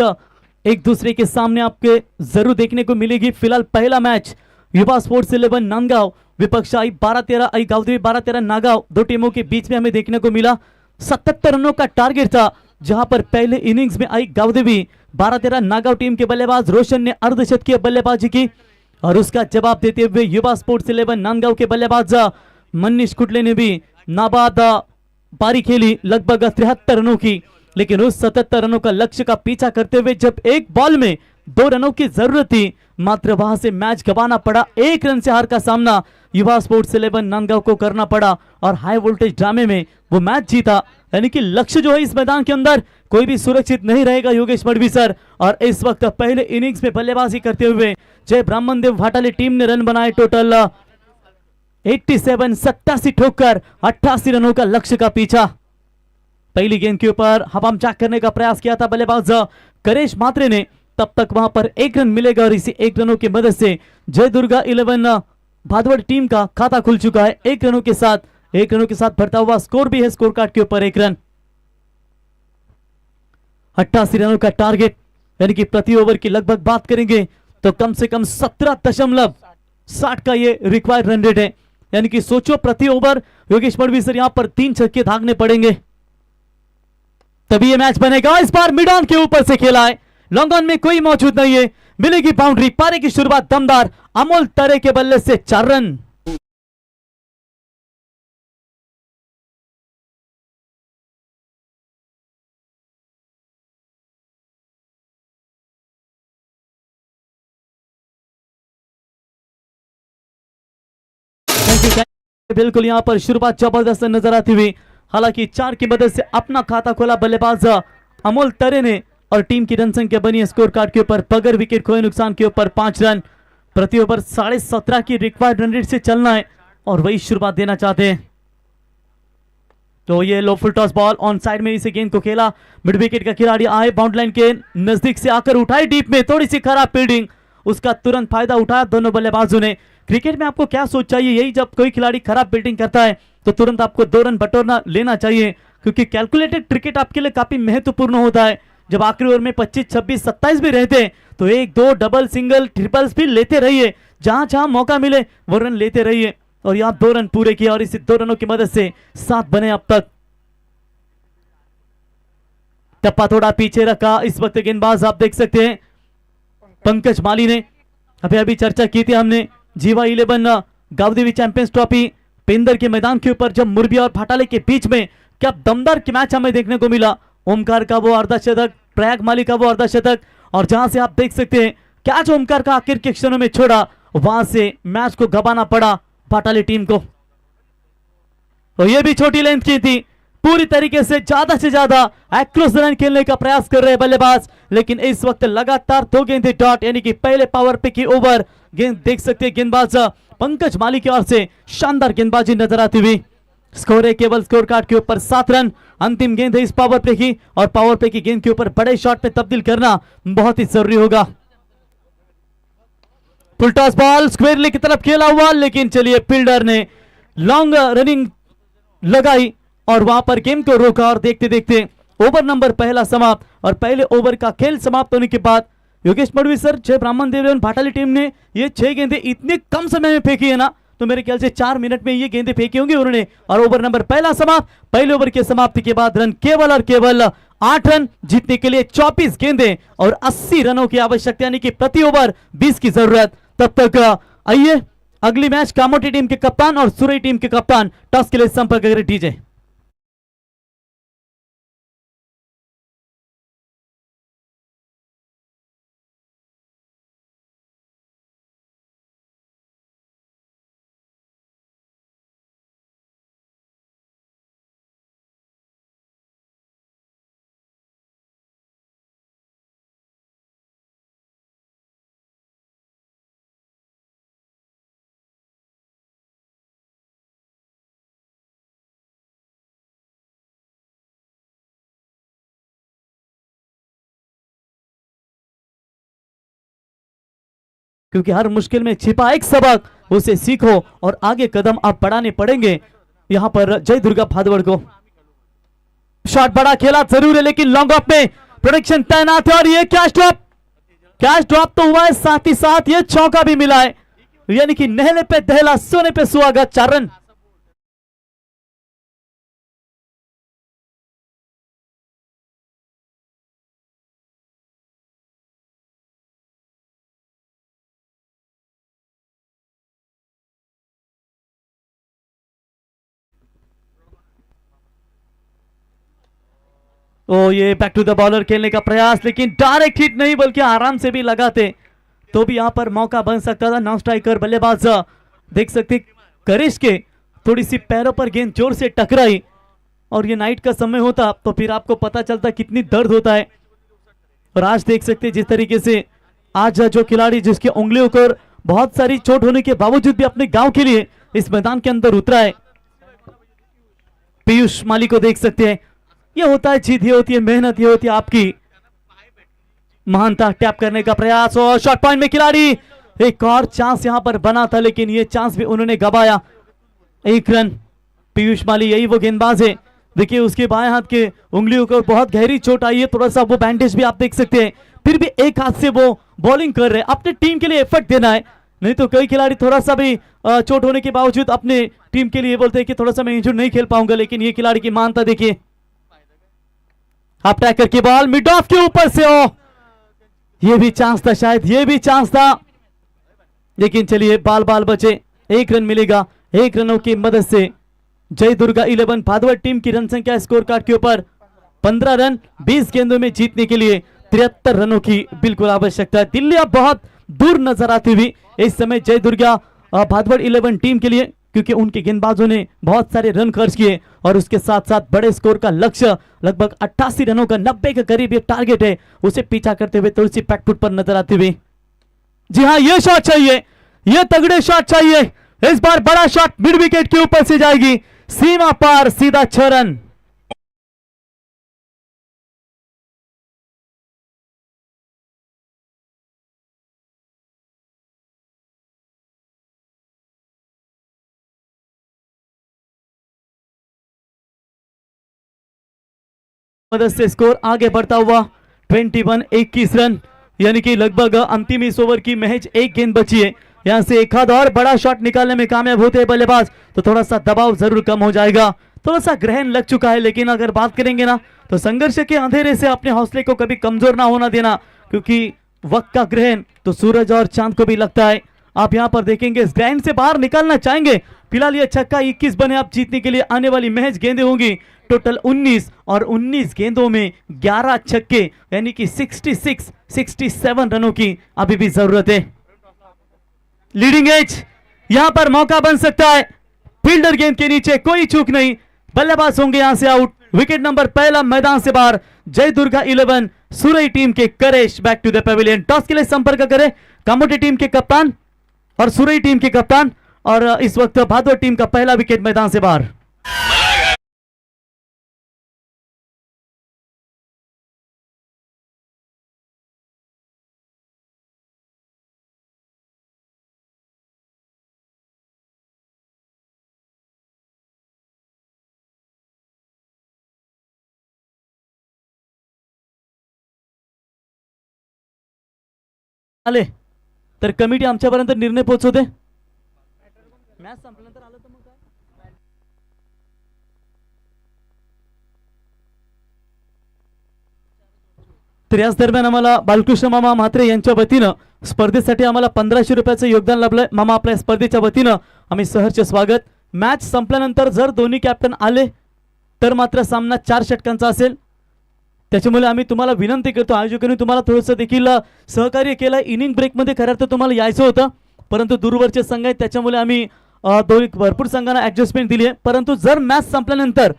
एक दूसरे के सामने आपके जरूर देखने को मिलेगी. फिलहाल पहला मैच युवा स्पोर्ट्स 11 नांदगांव विपक्ष आई 12-13 आई गावदेवी 12-13 नागांव दो टीमों के बीच में हमें देखने को मिला. 77 रनों का टारगेट था जहां पर पहले इनिंग्स में आई गावदेवी 12-13 नागांव टीम के बल्लेबाज रोशन ने अर्धशतकीय बल्लेबाजी की और उसका जवाब देते हुए युवा स्पोर्ट्स 11 नांदगांव के बल्लेबाज मनीष कुटले ने भी नाबाद पारी खेली लगभग 73 रनों की, लेकिन उस 77 रनों का लक्ष्य का पीछा करते हुए जब एक बॉल में 2 रनों की जरूरत थी, मात्र वहां से मैच गंवाना पड़ा। 1 रन से हार का सामना युवा स्पोर्ट्स 11 नांदगांव को करना पड़ा और हाई वोल्टेज ड्रामे में वो मैच जीता। यानी कि लक्ष्य जो है इस मैदान के अंदर कोई भी सुरक्षित नहीं रहेगा योगेश मडवी सर। और इस वक्त पहले इनिंग्स में बल्लेबाजी करते हुए जय ब्राह्मण देव भाटाली टीम ने रन बनाए टोटल 87 ठोककर 88 रनों का लक्ष्य का पीछा। पहली गेंद के ऊपर हवाम चाक करने का प्रयास किया था बल्लेबाज करेश मात्रे ने, तब तक वहां पर 1 रन मिलेगा और इसी 1 रनों की मदद से जय दुर्गा 11 भादवड़ टीम का खाता खुल चुका है 1 रनों के साथ। 1 रनों के साथ बढ़ता हुआ स्कोर भी है स्कोर कार्ड के ऊपर 1 रन। 88 रनों का टारगेट, यानी कि प्रति ओवर की लगभग बात करेंगे तो कम से कम 17.60 का ये रिक्वायर्ड रन रेट है। यानी कि सोचो प्रति ओवर योगेश मडवी सर यहां पर 3 छक्के भागने पड़ेंगे तभी ये मैच बनेगा। इस बार मिड ऑन के ऊपर से खेला है, लॉन्ग ऑन में कोई मौजूद नहीं है, मिलेगी बाउंड्री। पारी की शुरुआत दमदार अमोल तरे के बल्ले से 4 रन। बिल्कुल यहां पर शुरुआत जबरदस्त नजर आती हुई, हालांकि 4 की मदद से अपना खाता खोला बल्लेबाज अमोल तरे ने और टीम की रन संख्या बनी स्कोर कार्ड के ऊपर बगैर विकेट खोए नुकसान के ऊपर 5 रन। प्रति ओवर 17.5 की रिक्वायर्ड रन रेट से चलना है और वही शुरुआत देना चाहते हैं। तो ये low full toss ball on side में इसे गेंद को खेला, मिड विकेट का खिलाड़ी आए बाउंड लाइन के नजदीक से आकर उठाई डीप में, थोड़ी सी खराब फील्डिंग, उसका तुरंत फायदा उठाया दोनों बल्लेबाजों ने। क्रिकेट में आपको क्या सोच चाहिए, यही जब कोई खिलाड़ी खराब बैटिंग करता है तो तुरंत आपको 2 रन बटोरना लेना चाहिए, क्योंकि कैलकुलेटेड क्रिकेट आपके लिए काफी महत्वपूर्ण होता है। जब आखिरी ओवर में 25, 26, 27 भी रहते तो 1, 2 डबल सिंगल ट्रिपल्स भी लेते रहिए, जहां जहां मौका मिले वो रन लेते रहिए। और यहां 2 रन पूरे किए और इसी 2 रनों की मदद से 7 बने अब तक। टप्पा थोड़ा पीछे रखा इस वक्त गेंदबाज आप देख सकते हैं पंकज माली ने, अभी चर्चा की थी हमने जीवा 11 गावदेवी चैंपियंस ट्रॉफी पेंदर के मैदान के ऊपर जब मुरबिया और भाटाले के बीच में क्या दमदार के मैच हमें देखने को मिला। ओमकार का वो अर्धशतक, प्रयाग माली का वो अर्धशतक, और जहां से आप देख सकते हैं क्या जो ओमकार का आखिर के क्षणों में छोड़ा, वहां से मैच को गंवाना पड़ा भाटाले टीम को। तो ये भी छोटी लेंथ की थी, पूरी तरीके से ज्यादा एक्रोस रन खेलने का प्रयास कर रहे बल्लेबाज, लेकिन इस वक्त लगातार 2 गेंदें डॉट, यानी कि पहले पावर पे की ओवर गेंद देख सकते हैं गेंदबाज पंकज माली की ओर से शानदार गेंदबाजी नजर आती हुई। स्कोर है केवल स्कोर कार्ड के ऊपर 7 रन। अंतिम गेंद है इस पावर प्ले की और पावर प्ले की गेंद के ऊपर बड़े शॉट पे तब्दील करना बहुत ही जरूरी होगा। फुल टॉस बॉल स्क्वेयरली की तरफ खेला हुआ, लेकिन चलिए फील्डर ने लॉन्ग रनिंग लगाई और वहां पर गेम को रोका और देखते देखते ओवर नंबर पहला समाप्त। और पहले ओवर का खेल समाप्त होने के बाद योगेश मडवी सर, जय ब्राह्मण देव भाटाली टीम ने ये 6 गेंदें इतने कम समय में फेंकी है ना, तो मेरे ख्याल से 4 मिनट में ये गेंदें फेंकी होंगी उन्होंने। और ओवर नंबर पहला समाप्त, पहले ओवर के समाप्ति के बाद रन केवल और केवल 8 रन, जीतने के लिए 24 गेंदें और 80 रनों की आवश्यकता, यानी कि प्रति ओवर 20 की जरूरत। तब तक आइए अगली मैच कामोटी टीम के कप्तान और सुरई टीम के कप्तान टॉस के लिए संपर्क करें डीजे। क्योंकि हर मुश्किल में छिपा एक सबक, उसे सीखो और आगे कदम आप बढ़ाने पड़ेंगे। यहां पर जय दुर्गा भादवड़ को शॉट बड़ा खेला जरूर है, लेकिन लॉन्ग ऑफ में प्रोटेक्शन तैनात है और ये कैच ड्रॉप तो हुआ है, साथ ही साथ ये चौका भी मिला है, यानी कि नहले पे दहला सोने पे सुहागा 4 रन। ओ ये बैक टू द बॉलर खेलने का प्रयास, लेकिन डायरेक्ट हिट नहीं बल्कि आराम से भी लगाते तो भी यहां पर मौका बन सकता था। नॉन स्ट्राइकर बल्लेबाज देख सकते करिश के थोड़ी सी पैरों पर गेंद जोर से टकराई, और ये नाइट का समय होता तो फिर आपको पता चलता कितनी दर्द होता है। और आज देख सकते जिस तरीके से आज जो खिलाड़ी जिसकी उंगलियों पर बहुत सारी चोट होने के बावजूद भी अपने गांव के लिए इस मैदान के अंदर उतरा है, पीयूष माली को देख सकते हैं। ये होता है जीत, ये होती है मेहनत, ये होती है आपकी महानता। टैप करने का प्रयास और शॉट पॉइंट में खिलाड़ी, एक और चांस यहां पर बना था लेकिन ये चांस भी उन्होंने गवाया। एक रन। पीयूष माली यही वो गेंदबाज है, देखिए उसके बाएं हाथ के उंगलियों को बहुत गहरी चोट आई है, थोड़ा सा वो बैंडेज भी आप देख सकते हैं, फिर भी एक हाथ से वो बॉलिंग कर रहे हैं। अपने टीम के लिए एफर्ट देना है, नहीं तो कई खिलाड़ी थोड़ा सा भी चोट होने के बावजूद अपने टीम के लिए बोलते हैं कि थोड़ा सा मैं इंजूर नहीं खेल पाऊंगा, लेकिन ये खिलाड़ी की मानता देखिए। आप टैकर की बॉल मिड ऑफ के ऊपर से, ओ ये भी चांस था, शायद ये भी चांस था, लेकिन चलिए बाल बाल बचे। एक रन मिलेगा, एक रनों की मदद से जय दुर्गा 11 भादवड़ टीम की रन संख्या स्कोर कार्ड के ऊपर 15 रन 20 गेंदों में जीतने के लिए 73 रनों की बिल्कुल आवश्यकता है। दिल्ली अब बहुत दूर नजर आती हुई इस समय जय दुर्गा भादवड़ 11 टीम के लिए, क्योंकि उनके गेंदबाजों ने बहुत सारे रन खर्च किए और उसके साथ साथ बड़े स्कोर का लक्ष्य लगभग 88 रनों का 90 के करीब ये टारगेट है, उसे पीछा करते हुए थोड़ी सी बैकफुट पर नजर आती हुई। जी हाँ, ये शॉट चाहिए, ये तगड़े शॉट चाहिए। इस बार बड़ा शॉट मिड विकेट के ऊपर से जाएगी, सीमा पार, सीधा 6 रन। मदद से स्कोर आगे बढ़ता हुआ 21 रन, यानी कि लगभग अंतिम इस ओवर की महज एक गेंद बची है। यहां से एक आध और बड़ा शॉट निकालने में कामयाब होते हैं बल्लेबाज तो थोड़ा सा दबाव जरूर कम हो जाएगा, थोड़ा सा ग्रहण लग चुका है। लेकिन अगर बात करेंगे ना तो संघर्ष के अंधेरे से अपने हौसले को कभी कमजोर ना होना देना, क्योंकि वक्त का ग्रहण तो सूरज और चांद को भी लगता है। आप यहां पर देखेंगे इस ग्रहण से बाहर निकालना चाहेंगे, फिलहाल ये छक्का 21 बने, आप जीतने के लिए आने वाली महज गेंदें होंगी टोटल 19, और 19 गेंदों में 11 छक्के, यानी कि 67 रनों की अभी भी जरूरत है। लीडिंग एज, यहां पर मौका बन सकता है, फील्डर गेंद के नीचे, कोई चूक नहीं, बल्लेबाज होंगे यहां से आउट। विकेट नंबर पहला मैदान से बाहर, जय दुर्गा 11 सुरई टीम के करेश back to the pavilion. Toss के लिए संपर्क करें कामोटी टीम के कप्तान और सुरई टीम के कप्तान, और इस वक्त भादवड़ टीम का पहला विकेट मैदान से बाहर। आले तर कमिटी आमच्यापर्यंत निर्णय पोहोचवते। मॅच संपल्यानंतर आलं तर मग काय? तर याच दरम्यान आम्हाला बालकृष्ण मामा म्हात्रे यांच्या वतीनं स्पर्धेसाठी आम्हाला 1500 रुपयाचं योगदान लाभलंय। मामा आपल्या स्पर्धेच्या वतीनं आम्ही सहर्ष स्वागत। मॅच संपल्यानंतर जर दोन्ही कॅप्टन आले तर मात्र सामना 4 षटकांचा असेल, त्याच्यामुळे आम्ही तुम्हाला विनंती करतो, आयोजकांनी तुम्हाला थोडंसं देखील सहकार्य केलं। इनिंग ब्रेकमध्ये खरं तर तुम्हाला यायचं होतं, परंतु दूरवरचे संघ आहेत त्याच्यामुळे आम्ही भरपूर संघांना ॲडजस्टमेंट दिली आहे। परंतु जर मॅच संपल्यानंतर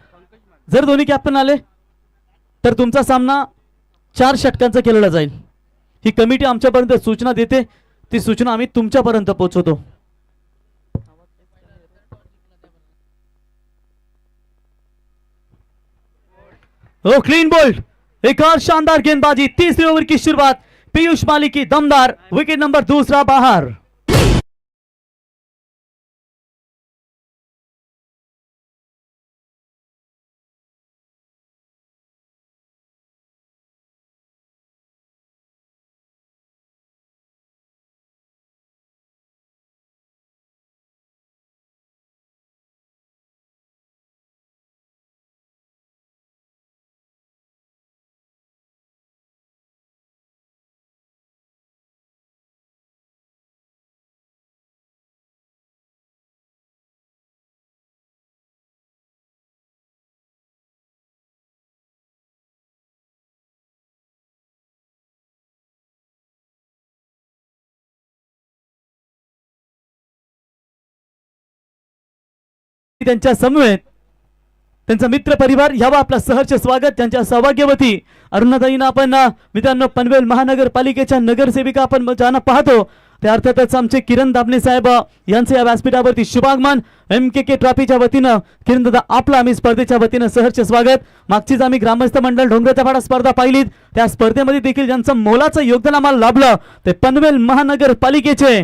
जर दोन्ही कॅप्टन आले तर तुमचा सामना 4 षटकांचा केलेला जाईल। ही कमिटी आमच्यापर्यंत सूचना देते, ती सूचना आम्ही तुमच्यापर्यंत पोहोचवतो। ओ क्लीन बोल्ड, एक और शानदार गेंदबाजी, तीसरी ओवर की शुरुआत, पीयूष माली की दमदार, विकेट नंबर दूसरा बाहर। त्यांच्या समवेत त्यांचा मित्र परिवार यावं आपलं सहर्ष स्वागत. त्यांच्या सौभाग्यवती अरुणाताईंना आपण मित्रांनो पनवेल महानगरपालिकेच्या नगरसेविका आपण ज्यांना पाहतो त्या अर्थातच आमचे किरण दाभणे साहेब यांचे या व्यासपीठावरती शुभागमन. MKK ट्रॉफीच्या वतीनं किरण दादा आपला आम्ही स्पर्धेच्या वतीनं सहर्ष स्वागत. मागचीच आम्ही ग्रामस्थ मंडळ डोंगराच्या पाडा स्पर्धा पाहिलीत. त्या स्पर्धेमध्ये देखील ज्यांचं मोलाचं योगदान आम्हाला लाभलं ते पनवेल महानगरपालिकेचे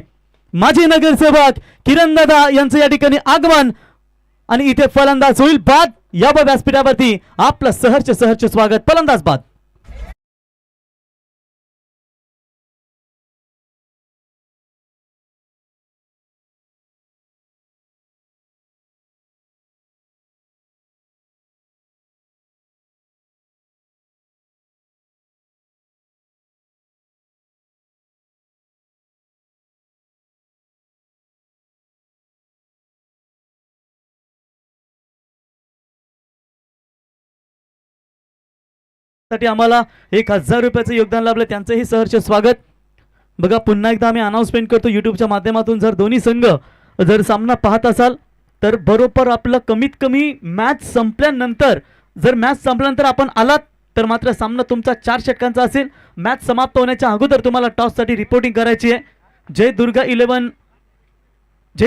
माजी नगरसेवक किरण दादा यांचं या ठिकाणी आगमन आणि इथे फलंदाज होईल बाद. या व्यासपीठावरती आपलं सहर्ष स्वागत. फलंदाज बाद. साठी आम्हाला 1000 रुपयाचं योगदान लाभलं त्यांचंही सहर्ष स्वागत. बघा पुन्हा एकदा आम्ही अनाउन्समेंट करतो युट्यूबच्या माध्यमातून. जर दोन्ही संघ जर सामना पाहत असाल तर बरोबर आपलं कमीत कमी मॅच संपल्यानंतर जर मॅच संपल्यानंतर आपण आलात तर मात्र सामना तुमचा 4 षटकांचा असेल. मॅच समाप्त होण्याच्या अगोदर तुम्हाला टॉससाठी रिपोर्टिंग करायची आहे. जय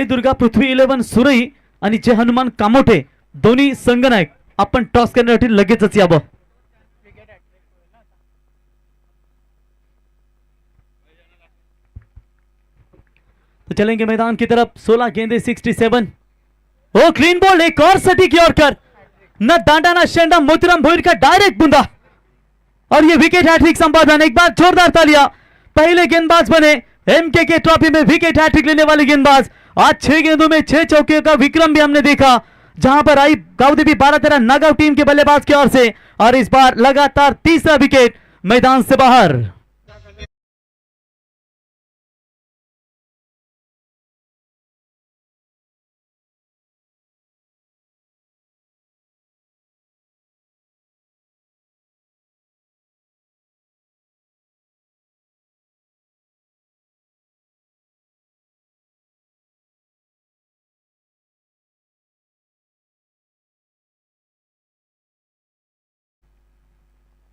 दुर्गा पृथ्वी 11 सुरई आणि जय हनुमान कामोठे दोन्ही संघनायक आपण टॉस करण्यासाठी लगेचच यावं. तो चलेंगे मैदान की तरफ. 16 गेंदे 67. ओ क्लीन बॉल, एक और सटीक यॉर्कर. न डांडा न शेंडा, मोतीराम भोईर का डायरेक्ट बूंदा और ये विकेट हैट्रिक संपादन. एक बार जोरदार तालियां. पहले गेंदबाज बने MKK ट्रॉफी में विकेट हैट्रिक लेने वाले गेंदबाज. आज 6 गेंदों में 6 चौके का विक्रम भी हमने देखा जहां पर आई गाउदेवी 12-13 नागौर टीम के बल्लेबाज की ओर से और इस बार लगातार तीसरा विकेट मैदान से बाहर.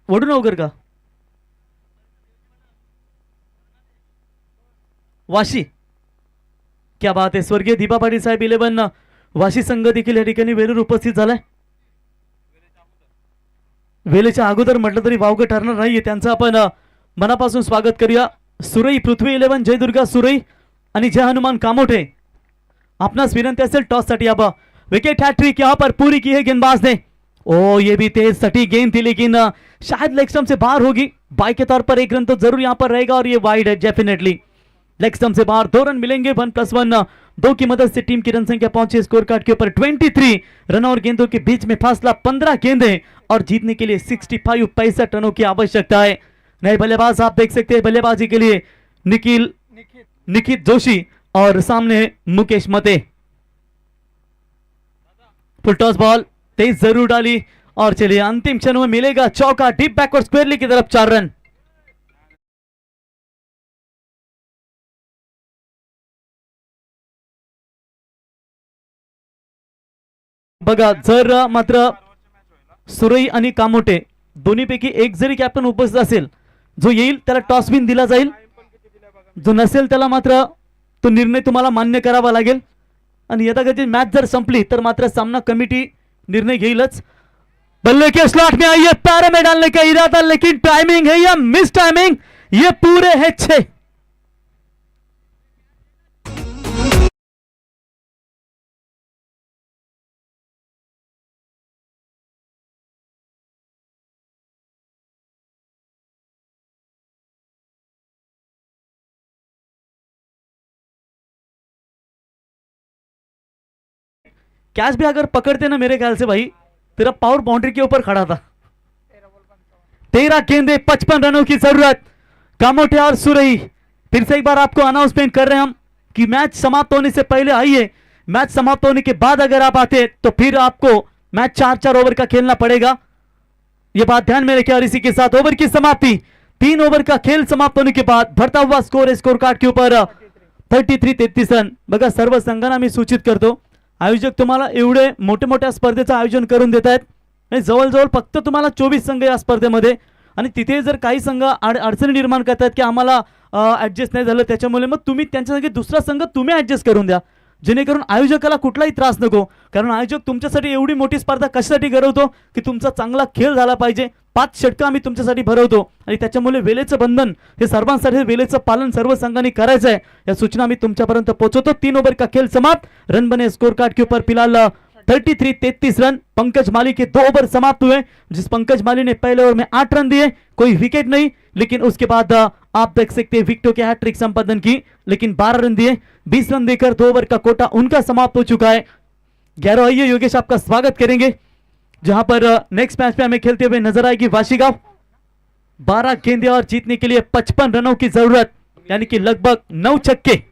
वडून वगैरे का वाशी. क्या बात आहे. स्वर्गीय दीपा पाटील साहेब 11 वाशी संघ देखील या ठिकाणी वेळेवर उपस्थित झालाय. वेळेच्या अगोदर म्हटलं तरी वावगं ठरणार नाहीये. त्यांचं आपण मनापासून स्वागत करूया. सुरई पृथ्वी 11 जय दुर्गा सुरई आणि जय हनुमान कामोठे आपणास विनंती असेल टॉस साठी याबा. विकेट हैट्रिक यहाँ पर पूरी की है गेंदबाज ने. ओ ये भी तेज सटी गेंद थी लेकिन शायद लेग स्टंप से बाहर होगी. बाई के तौर पर एक रन तो जरूर यहाँ पर रहेगा और ये वाइड है डेफिनेटली. लेग स्टंप से बाहर 2 रन मिलेंगे. 1+1 2 की मदद से टीम की रन संख्या पहुंचे स्कोर कार्ड के ऊपर 23 रन और गेंदों के बीच में फासला 15 गेंदें और जीतने के लिए 65 रनों की आवश्यकता है. नए बल्लेबाज आप देख सकते हैं. बल्लेबाजी के लिए निखित जोशी और सामने मुकेश मते. फुल टॉस बॉल तेज जरूर डाली और चलिए अंतिम क्षण में मिलेगा चौका. डीप बैकवर्ड स्क्वेयरली की तरफ 4 रन. बघा जर मात्र सुरई आणि कामोटे दोन्हीपैकी एक जरी कॅप्टन उपस्थित असेल जो येईल त्याला टॉस विन दिला जाईल. जो नसेल त्याला मात्र तो निर्णय तुम्हाला मान्य करावा लागेल. आणि यथागती मॅच जर संपली तर मात्र सामना कमिटी निर्णय घेईलच. बल्ले के स्लॉट में आइए. पैर में डालने का इरादा लेकिन टाइमिंग है या मिस टाइमिंग. ये पूरे है 6. कैच भी अगर पकड़ते ना मेरे ख्याल से भाई तेरा पावर बाउंड्री के ऊपर खड़ा था. 13 गेंदे 55 रनों की जरूरत. कामोटे और सुरई फिर से एक बार आपको अनाउंसमेंट कर रहे हैं हम कि मैच समाप्त होने से पहले आइए. मैच समाप्त होने के बाद अगर आप आते तो फिर आपको मैच 4-4 ओवर का खेलना पड़ेगा. ये बात ध्यान में रखें. और इसी के साथ ओवर की समाप्ति. 3 ओवर का खेल समाप्त होने के बाद बढ़ता हुआ स्कोर कार्ड के ऊपर 33 रन. बघा सर्व संघांना मी सूचित करतो आयोजक तुम्हाला एवढे मोठे मोठ्या स्पर्धेचं आयोजन करून देत आहेत आणि जवळजवळ फक्त तुम्हाला 24 संघ या स्पर्धेमध्ये, आणि तिथे जर काही संघ अडचणी निर्माण करतात की आम्हाला ॲडजस्ट नाही झालं, त्याच्यामुळे मग तुम्ही त्यांच्या जागी दुसरा संघ तुम्ही ॲडजस्ट करून द्या, जेणेकरून आयोजकाला कुठलाही त्रास नको. कारण आयोजक तुमच्यासाठी एवढी मोठी स्पर्धा कशासाठी घडवतो की तुमचा चांगला खेळ झाला पाहिजे. 5 षटकं आम्ही तुमच्यासाठी भरवतो आणि त्याच्यामुळे वेळेचं बंधन हे सर्वांसाठी, वेळेचं पालन सर्व संघांनी करायचं आहे. या सूचना मी तुमच्यापर्यंत पोहोचवतो. 3 ओव्हर का खेल समाप्त. रन बने स्कोर कार्ड के ऊपर फिलहाल 33 रन. पंकज माली के 2 ओवर समाप्त हुए, जिस पंकज माली ने पहले ओवर में 8 रन दिए, कोई विकेट नहीं, लेकिन उसके बाद आप देख सकते हैं विकेटों के हैट्रिक संपादन की, लेकिन 12 रन दिए. 20 रन देकर 2 ओवर का कोटा उनका समाप्त हो चुका है. 11 आइए योगेश आपका स्वागत करेंगे, जहां पर नेक्स्ट मैच में हमें खेलते हुए नजर आएगी वाशीगांव. 12 गेंदें और जीतने के लिए 55 रनों की जरूरत, यानी कि लगभग 9 छक्के.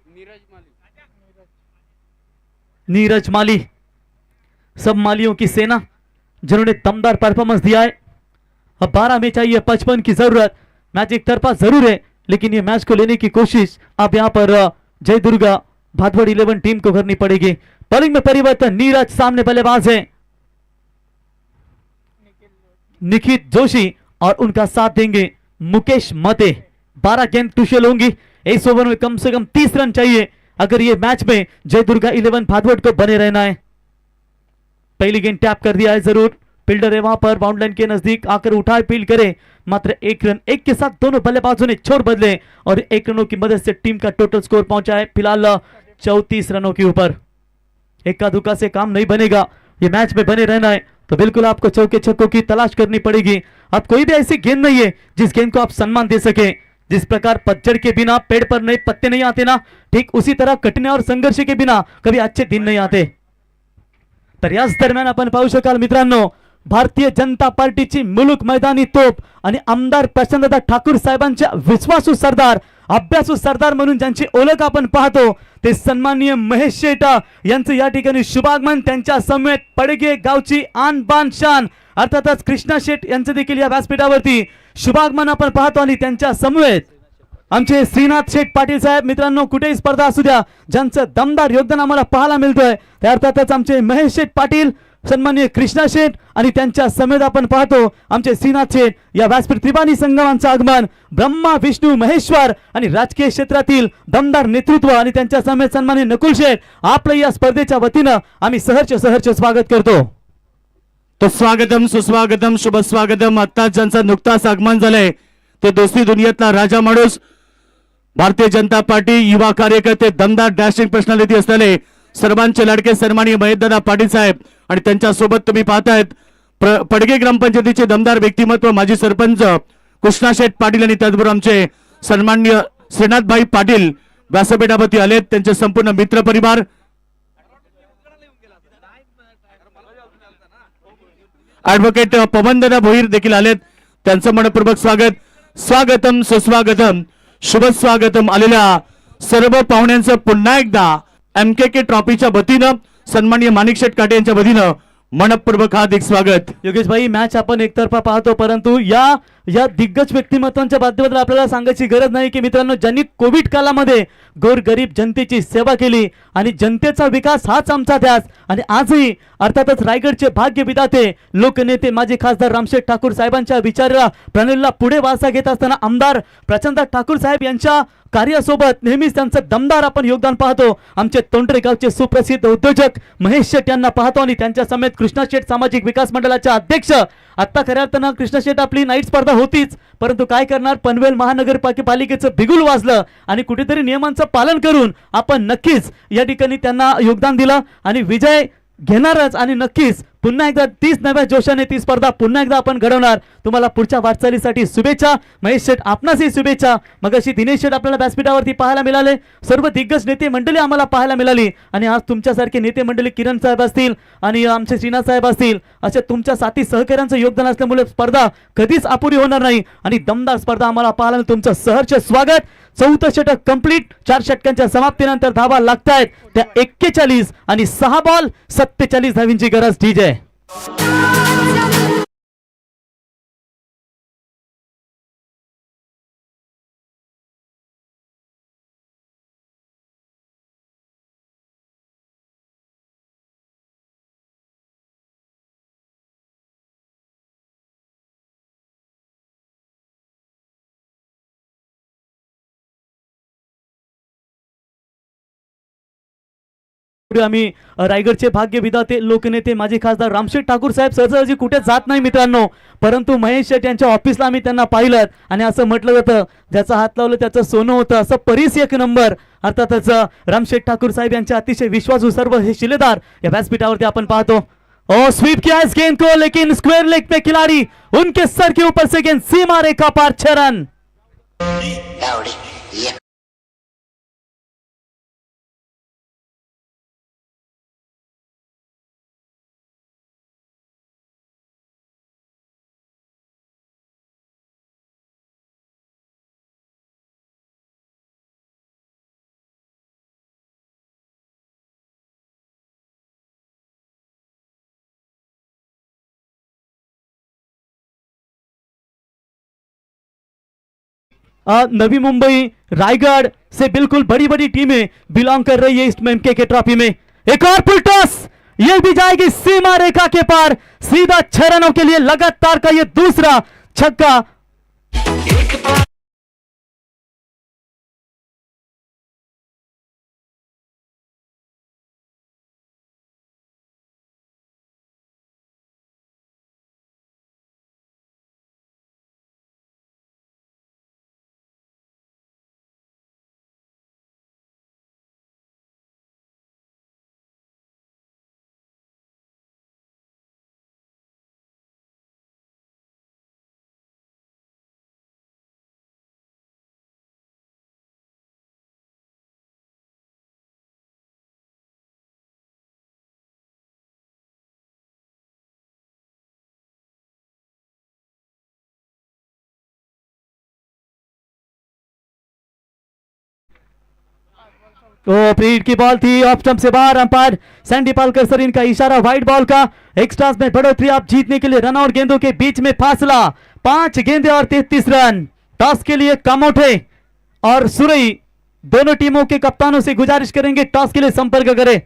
नीरज माली, सब मालियों की सेना जिन्होंने दमदार परफॉर्मेंस दिया है. अब 12 में चाहिए 55 की जरूरत. मैच एक तरफा जरूर है, लेकिन ये मैच को लेने की कोशिश अब यहाँ पर जय दुर्गा भादवड़ 11 टीम को करनी पड़ेगी. बॉलिंग में परिवर्तन, नीरज सामने बल्लेबाज है निखित जोशी और उनका साथ देंगे मुकेश मते. 12 गेंद क्रुशियल होंगी. इस ओवर में कम से कम 30 रन चाहिए अगर ये मैच में जय दुर्गा 11 भादवड़ को बने रहना है. पहली गेंद टैप कर दिया है जरूर. फील्डर है वहां पर, बाउंड लाइन के नजदीक आकर उठाए फील्ड करे. मात्र 1 रन. एक के साथ दोनों बल्लेबाजों ने छोर बदले और 1 रनों की मदद से टीम का टोटल स्कोर पहुंचा है फिलहाल 34 रनों के ऊपर. इक्का दुक्का से काम नहीं बनेगा. ये मैच में बने रहना है तो बिल्कुल आपको चौके छक्कों की तलाश करनी पड़ेगी. अब कोई भी ऐसी गेंद नहीं है जिस गेंद को आप सम्मान दे सके. जिस प्रकार पतझड़ के बिना पेड़ पर नए पत्ते नहीं आते ना, ठीक उसी तरह कठिनाई और संघर्ष के बिना कभी अच्छे दिन नहीं आते. तर याच दरम्यान आपण पाहू शकाल मित्रांनो, भारतीय जनता पार्टीची मुलूक मैदानी तोप आणि आमदार प्रचंडदादा ठाकूर साहेबांच्या विश्वासू सरदार, अभ्यासू सरदार म्हणून ज्यांची ओळख आपण पाहतो ते सन्माननीय महेश शेट यांचं या ठिकाणी शुभागमन. त्यांच्या समवेत पडगे गावची आन बान शान अर्थातच कृष्णा शेट यांचं देखील या व्यासपीठावरती शुभागमन आपण पाहतो आणि त्यांच्या समवेत आमचे श्रीनाथ शेठ पाटील साहेब. मित्रांनो, कुठेही स्पर्धा असू द्या, ज्यांचं दमदार योगदान आम्हाला पाहायला मिळतंय त्या अर्थातच आमचे महेश शेठ पाटील, सन्माननीय कृष्णा शेठ आणि त्यांच्या समेत आपण पाहतो आमचे श्रीनाथ शेठ. या व्यासपीठ त्रिवाणी संगमांचं आगमन, ब्रह्मा विष्णू महेश्वर आणि राजकीय क्षेत्रातील दमदार नेतृत्व आणि त्यांच्या समेत सन्माननीय नकुल शेठ, आपलं या स्पर्धेच्या वतीनं आम्ही सहर्ष स्वागत करतो. तो स्वागतम सुस्वागतम शुभ स्वागतम. आत्ताच ज्यांचा नुकताच आगमन झालंय ते दोस्ती दुनियेतला राजा माणूस, भारतीय जनता पार्टी युवा कार्यकर्ते, दमदार डॅशिंग पर्सनॅलिटी असलेले सर्वांचे लाडके सन्माननीय महेशदादा पाटील साहेब आणि त्यांच्या सोबत तुम्ही पाहतायत पडगे ग्रामपंचायतीचे दमदार व्यक्तिमत्व माजी सरपंच कृष्णा शेठ पाटील आणि त्याचबरोबर आमचे सन्माननीय श्रीनाथभाई पाटील व्यासपीठावरती आलेत. त्यांचे संपूर्ण मित्र परिवार, ऍडव्होकेट पवनदादा भोईर देखील आलेत. त्यांचं मनपूर्वक स्वागत. स्वागतम सुस्वागतम शुभ स्वागतम. आलेल्या सर्व पाहुण्यांचं पुन्हा एकदा MKK ट्रॉफीच्या वतीनं सन्माननीय माणिक शेठ काटे यांच्या वतीनं मनपूर्वक हार्दिक स्वागत. योगेश भाई, मॅच आपण एकतर्फा पाहतो, परंतु या दिग्गज व्यक्तिमत्वांच्या बाबतीबद्दल आपल्याला सांगायची गरज नाही की मित्रांनो, ज्यांनी कोविड कालामध्ये गोरगरीब जनतेची सेवा केली आणि जनतेचा विकास हाच आमचा ध्यास. आणि आजही अर्थातच रायगडचे भाग्य विधाते लोकनेते माजी खासदार रामशेठ ठाकूर साहेबांच्या विचाराला प्रणालीला पुढे वारसा घेत असताना आमदार प्रचंड ठाकूर साहेब यांच्या कार्यासोबत नेहमीच त्यांचं दमदार आपण योगदान पाहतो. आमचे तोंडरे गावचे सुप्रसिद्ध उद्योजक महेश शेठ यांना पाहतो आणि त्यांच्या समेत कृष्णा शेठ सामाजिक विकास मंडळाचे अध्यक्ष. आता खऱ्या अर्थानं कृष्णा शेठ आपली नाईट स्पर्धा होतीच, परंतु काय करणार, पनवेल महानगरपालिकेचं बिगुल वाजलं आणि कुठेतरी नियमांचं पालन करून आपण नक्कीच या ठिकाणी त्यांना योगदान दिलं आणि विजय घेणारच. आणि नक्कीच पुन्हा एकदा 30 नव्या जोशाने ती स्पर्धा पुन्हा एकदा आपण घडवणार. तुम्हाला पुढच्या वाटचालीसाठी शुभेच्छा. महेश शेठ, आपणासही शुभेच्छा. मगाशी दिनेश शेठ आपल्याला व्यासपीठावरती पाहायला मिळाले, सर्व दिग्गज नेते मंडळी आम्हाला पाहायला मिळाली आणि आज तुमच्यासारखे नेते मंडळी किरण साहेब असतील आणि आमचे श्रीनाथ साहेब असतील, अशा तुमच्या साथी सहकाऱ्यांचं योगदान असल्यामुळे स्पर्धा कधीच अपुरी होणार नाही आणि दमदार स्पर्धा आम्हाला पाहायला. तुमचं सहर्ष स्वागत. 14 षटक कंप्लीट. 4 षटकांच्या समाप्तीनंतर धावा लागतायत त्या 41 आणि 6 बॉल 47 धावींची गरज. DJ एवढे आम्ही रायगडचे भाग्य विधाते लोकनेते माजी खासदार रामशेठ ठाकूर साहेब सहजासहजी कुठे जात नाही मित्रांनो, परंतु महेश शेठ यांच्या ऑफिसला आम्ही त्यांना पाहिलं आणि असं म्हटलं जातं ज्याचा हात लावलं त्याचं सोनं होतं, असं परीस एक नंबर अर्थातच रामशेठ ठाकूर साहेब यांचे अतिशय विश्वासू सर्व हे शिलेदार या व्यासपीठावरती आपण पाहतो। और स्वीप किया इस गेंद को, लेकिन स्क्वायर लेग पे खिलाड़ी उनके सर के ऊपर से गेंद सीमा रेखा पार 6 रन। नवी मुंबई रायगढ़ से बिल्कुल बड़ी बड़ी टीमें बिलोंग कर रही है इस एमके के ट्रॉफी में। एक और फुल टॉस, ये भी जाएगी सीमा रेखा के पार, सीधा 6 रनों के लिए लगातार का ये दूसरा छक्का। तो फ्रीड की बॉल थी, ऑफ स्टंप से बाहर, अंपायर सैंडी पालकर सर इनका इशारा वाइड बॉल का। एक्स्ट्रास में बढ़ोतरी आप जीतने के लिए, रन और गेंदों के बीच में फासला 5 गेंदे और 33 रन। टॉस के लिए कामोठे और सुरई दोनों टीमों के कप्तानों से गुजारिश करेंगे टॉस के लिए संपर्क करें।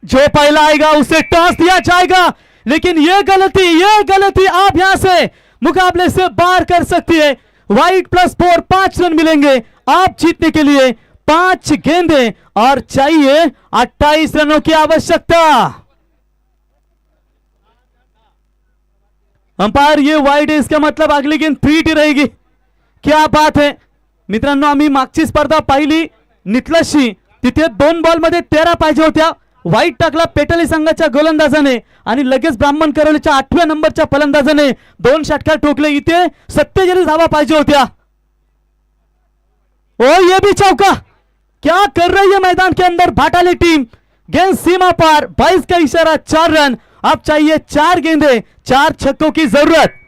जो पहला आएगा उसे टॉस दिया जाएगा, लेकिन यह गलती आप यहां से मुकाबले से बाहर कर सकती है। वाइड +4 5 रन मिलेंगे आप जीतने के लिए, 5 गेंदे और चाहिए 28 रनों की आवश्यकता। अंपायर ये वाईड आहे, इसका मतलब अगली गेंद फ्रीट ही रहेगी। क्या बात है मित्रांनो, आम्ही मागची स्पर्धा पाहिली नितलशी, तिथे 2 बॉलमध्ये 13 पाहिजे होत्या, वाईट टाकला पेटली संघाच्या गोलंदाजाने आणि लगेच ब्राह्मण करवलीच्या 8व्या नंबरच्या फलंदाजाने 2 षटकार ठोकले। इथे 47 धावा पाहिजे होत्या। ओ ये भी चौका, क्या कर रही है मैदान के अंदर भाटाली टीम। गेंद सीमा पार, 22 का इशारा, 4 रन। अब चाहिए 4 गेंदे, 4 छक्कों की जरूरत।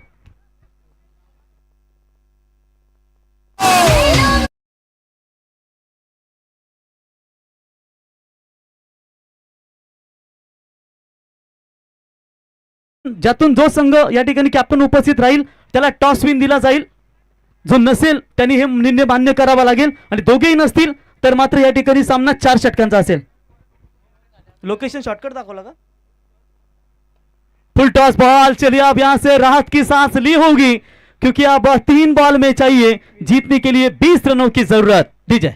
ज्यातून जो संघ या ठिकाणी कॅप्टन उपस्थित राहील त्याला टॉस विन दिला जाईल, जो नसेल त्यांनी हे निर्णय मान्य करावा लागेल, आणि दोघेही नसतील तर मात्र या ठिकाणी सामना 4 षटकांचा असेल। लोकेशन शॉर्टकट दाखवला का? फुल टॉस बॉल, चलिए अब यहां से राहत की सांस ली होगी, क्योंकि अब 3 बॉल में चाहिए जीतने के लिए 20 रनों की जरूरत। डीजे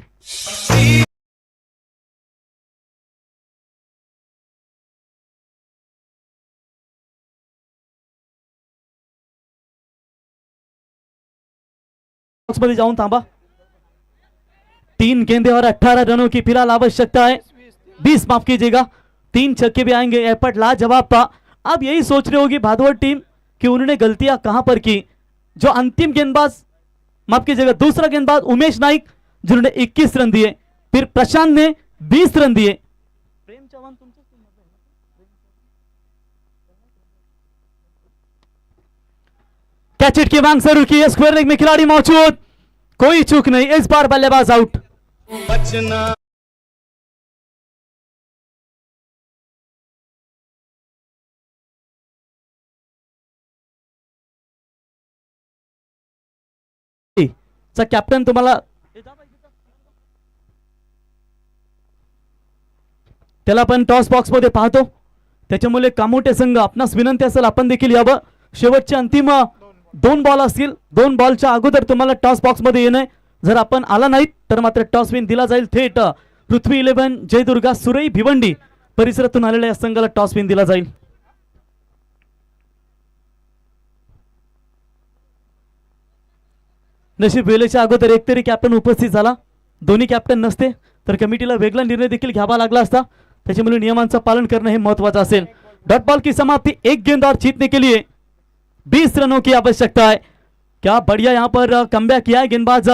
मध्ये जाऊन थांबा। 3 गेंदे और 18 रनों की फिलहाल आवश्यकता है, 20 माफ कीजिएगा, 3 छक्के भी आएंगे। एफर्ट लाजवाब था। अब यही सोच रही होगी भादवड़ टीम कि उन्होंने गलतियां कहां पर की। जो अंतिम गेंदबाज, माफ कीजिएगा दूसरा गेंदबाज उमेश नाइक जिन्होंने 21 रन दिए, फिर प्रशांत ने 20 रन दिए। प्रेम चौहान कैच हिट की मांग शुरू की, स्क्वायर लेग में खिलाड़ी मौजूद, कोई चूक नहीं, इस बार बल्लेबाज आउट। चा कॅप्टन तुम्हाला त्याला पण टॉस बॉक्स मध्ये पाहतो, त्याच्यामुळे कामोटे संघ आपणास विनंती असेल आपण देखील यावं। शेवटचे अंतिम 2 बॉल असतील, 2 बॉलच्या अगोदर तुम्हाला टॉस बॉक्स मध्ये येणं, जर आपण आला नाहीत तर मात्र टॉस विन दिला जाईल थेट पृथ्वी 11 जयदुर्गा सुरई भिवंडी परिसरातून आलेल्या या संघाला टॉस विन दिला जाईल. नशीब वेळेच्या अगोदर एकतरी कॅप्टन उपस्थित झाला. दोन्ही कॅप्टन नसते तर कमिटीला वेगळा निर्णय देखील घ्यावा लागला असता. त्याच्यामुळे नियमांचं पालन करणं हे महत्वाचं असेल. डॉट बॉल की समाप्ति, एक गेंद और जीतने के लिए 20 रनों की आवश्यकता है. क्या बढ़िया यहाँ पर कमबैक किया है गेंदबाज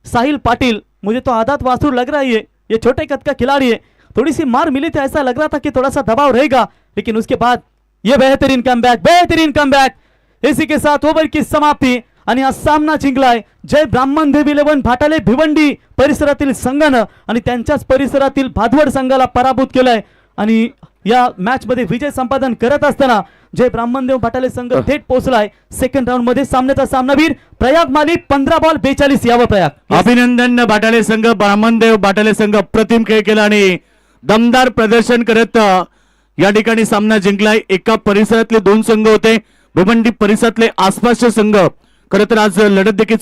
साहिल पाटिल. मुझे तो आदत वासुर लग रहा है ये छोटे कद का खिलाड़ी है. थोड़ी सी मार मिली थी, ऐसा लग रहा था कि थोड़ा सा दबाव रहेगा, लेकिन उसके बाद ये बेहतरीन कमबैक. इसी के साथ ओव्हर की समाप्ती आणि हा सामना जिंकलाय जय ब्राह्मण देव 11 भाटाले भिवंडी परिसरातील संघानं आणि त्यांच्याच परिसरातील भादवड संघाला पराभूत केलाय. आणि या मॅच मध्ये विजय संपादन करत असताना जय ब्राह्मणदेव भाटाले संघ थेट पोहोचलाय सेकंड राऊंड मध्ये. सामन्याचा सामनावीर प्रयाग माली 15 बॉल 42 यावं प्रयाग. अभिनंदन बाटाले संघ, ब्राह्मणदेव बाटाले संघ अप्रतिम खेळ केला आणि दमदार प्रदर्शन करत या ठिकाणी सामना जिंकलाय. एका परिसरातले दोन संघ होते, भिवंडी परिसरातले आसपासचे संघ खरं तर आज लढत देखील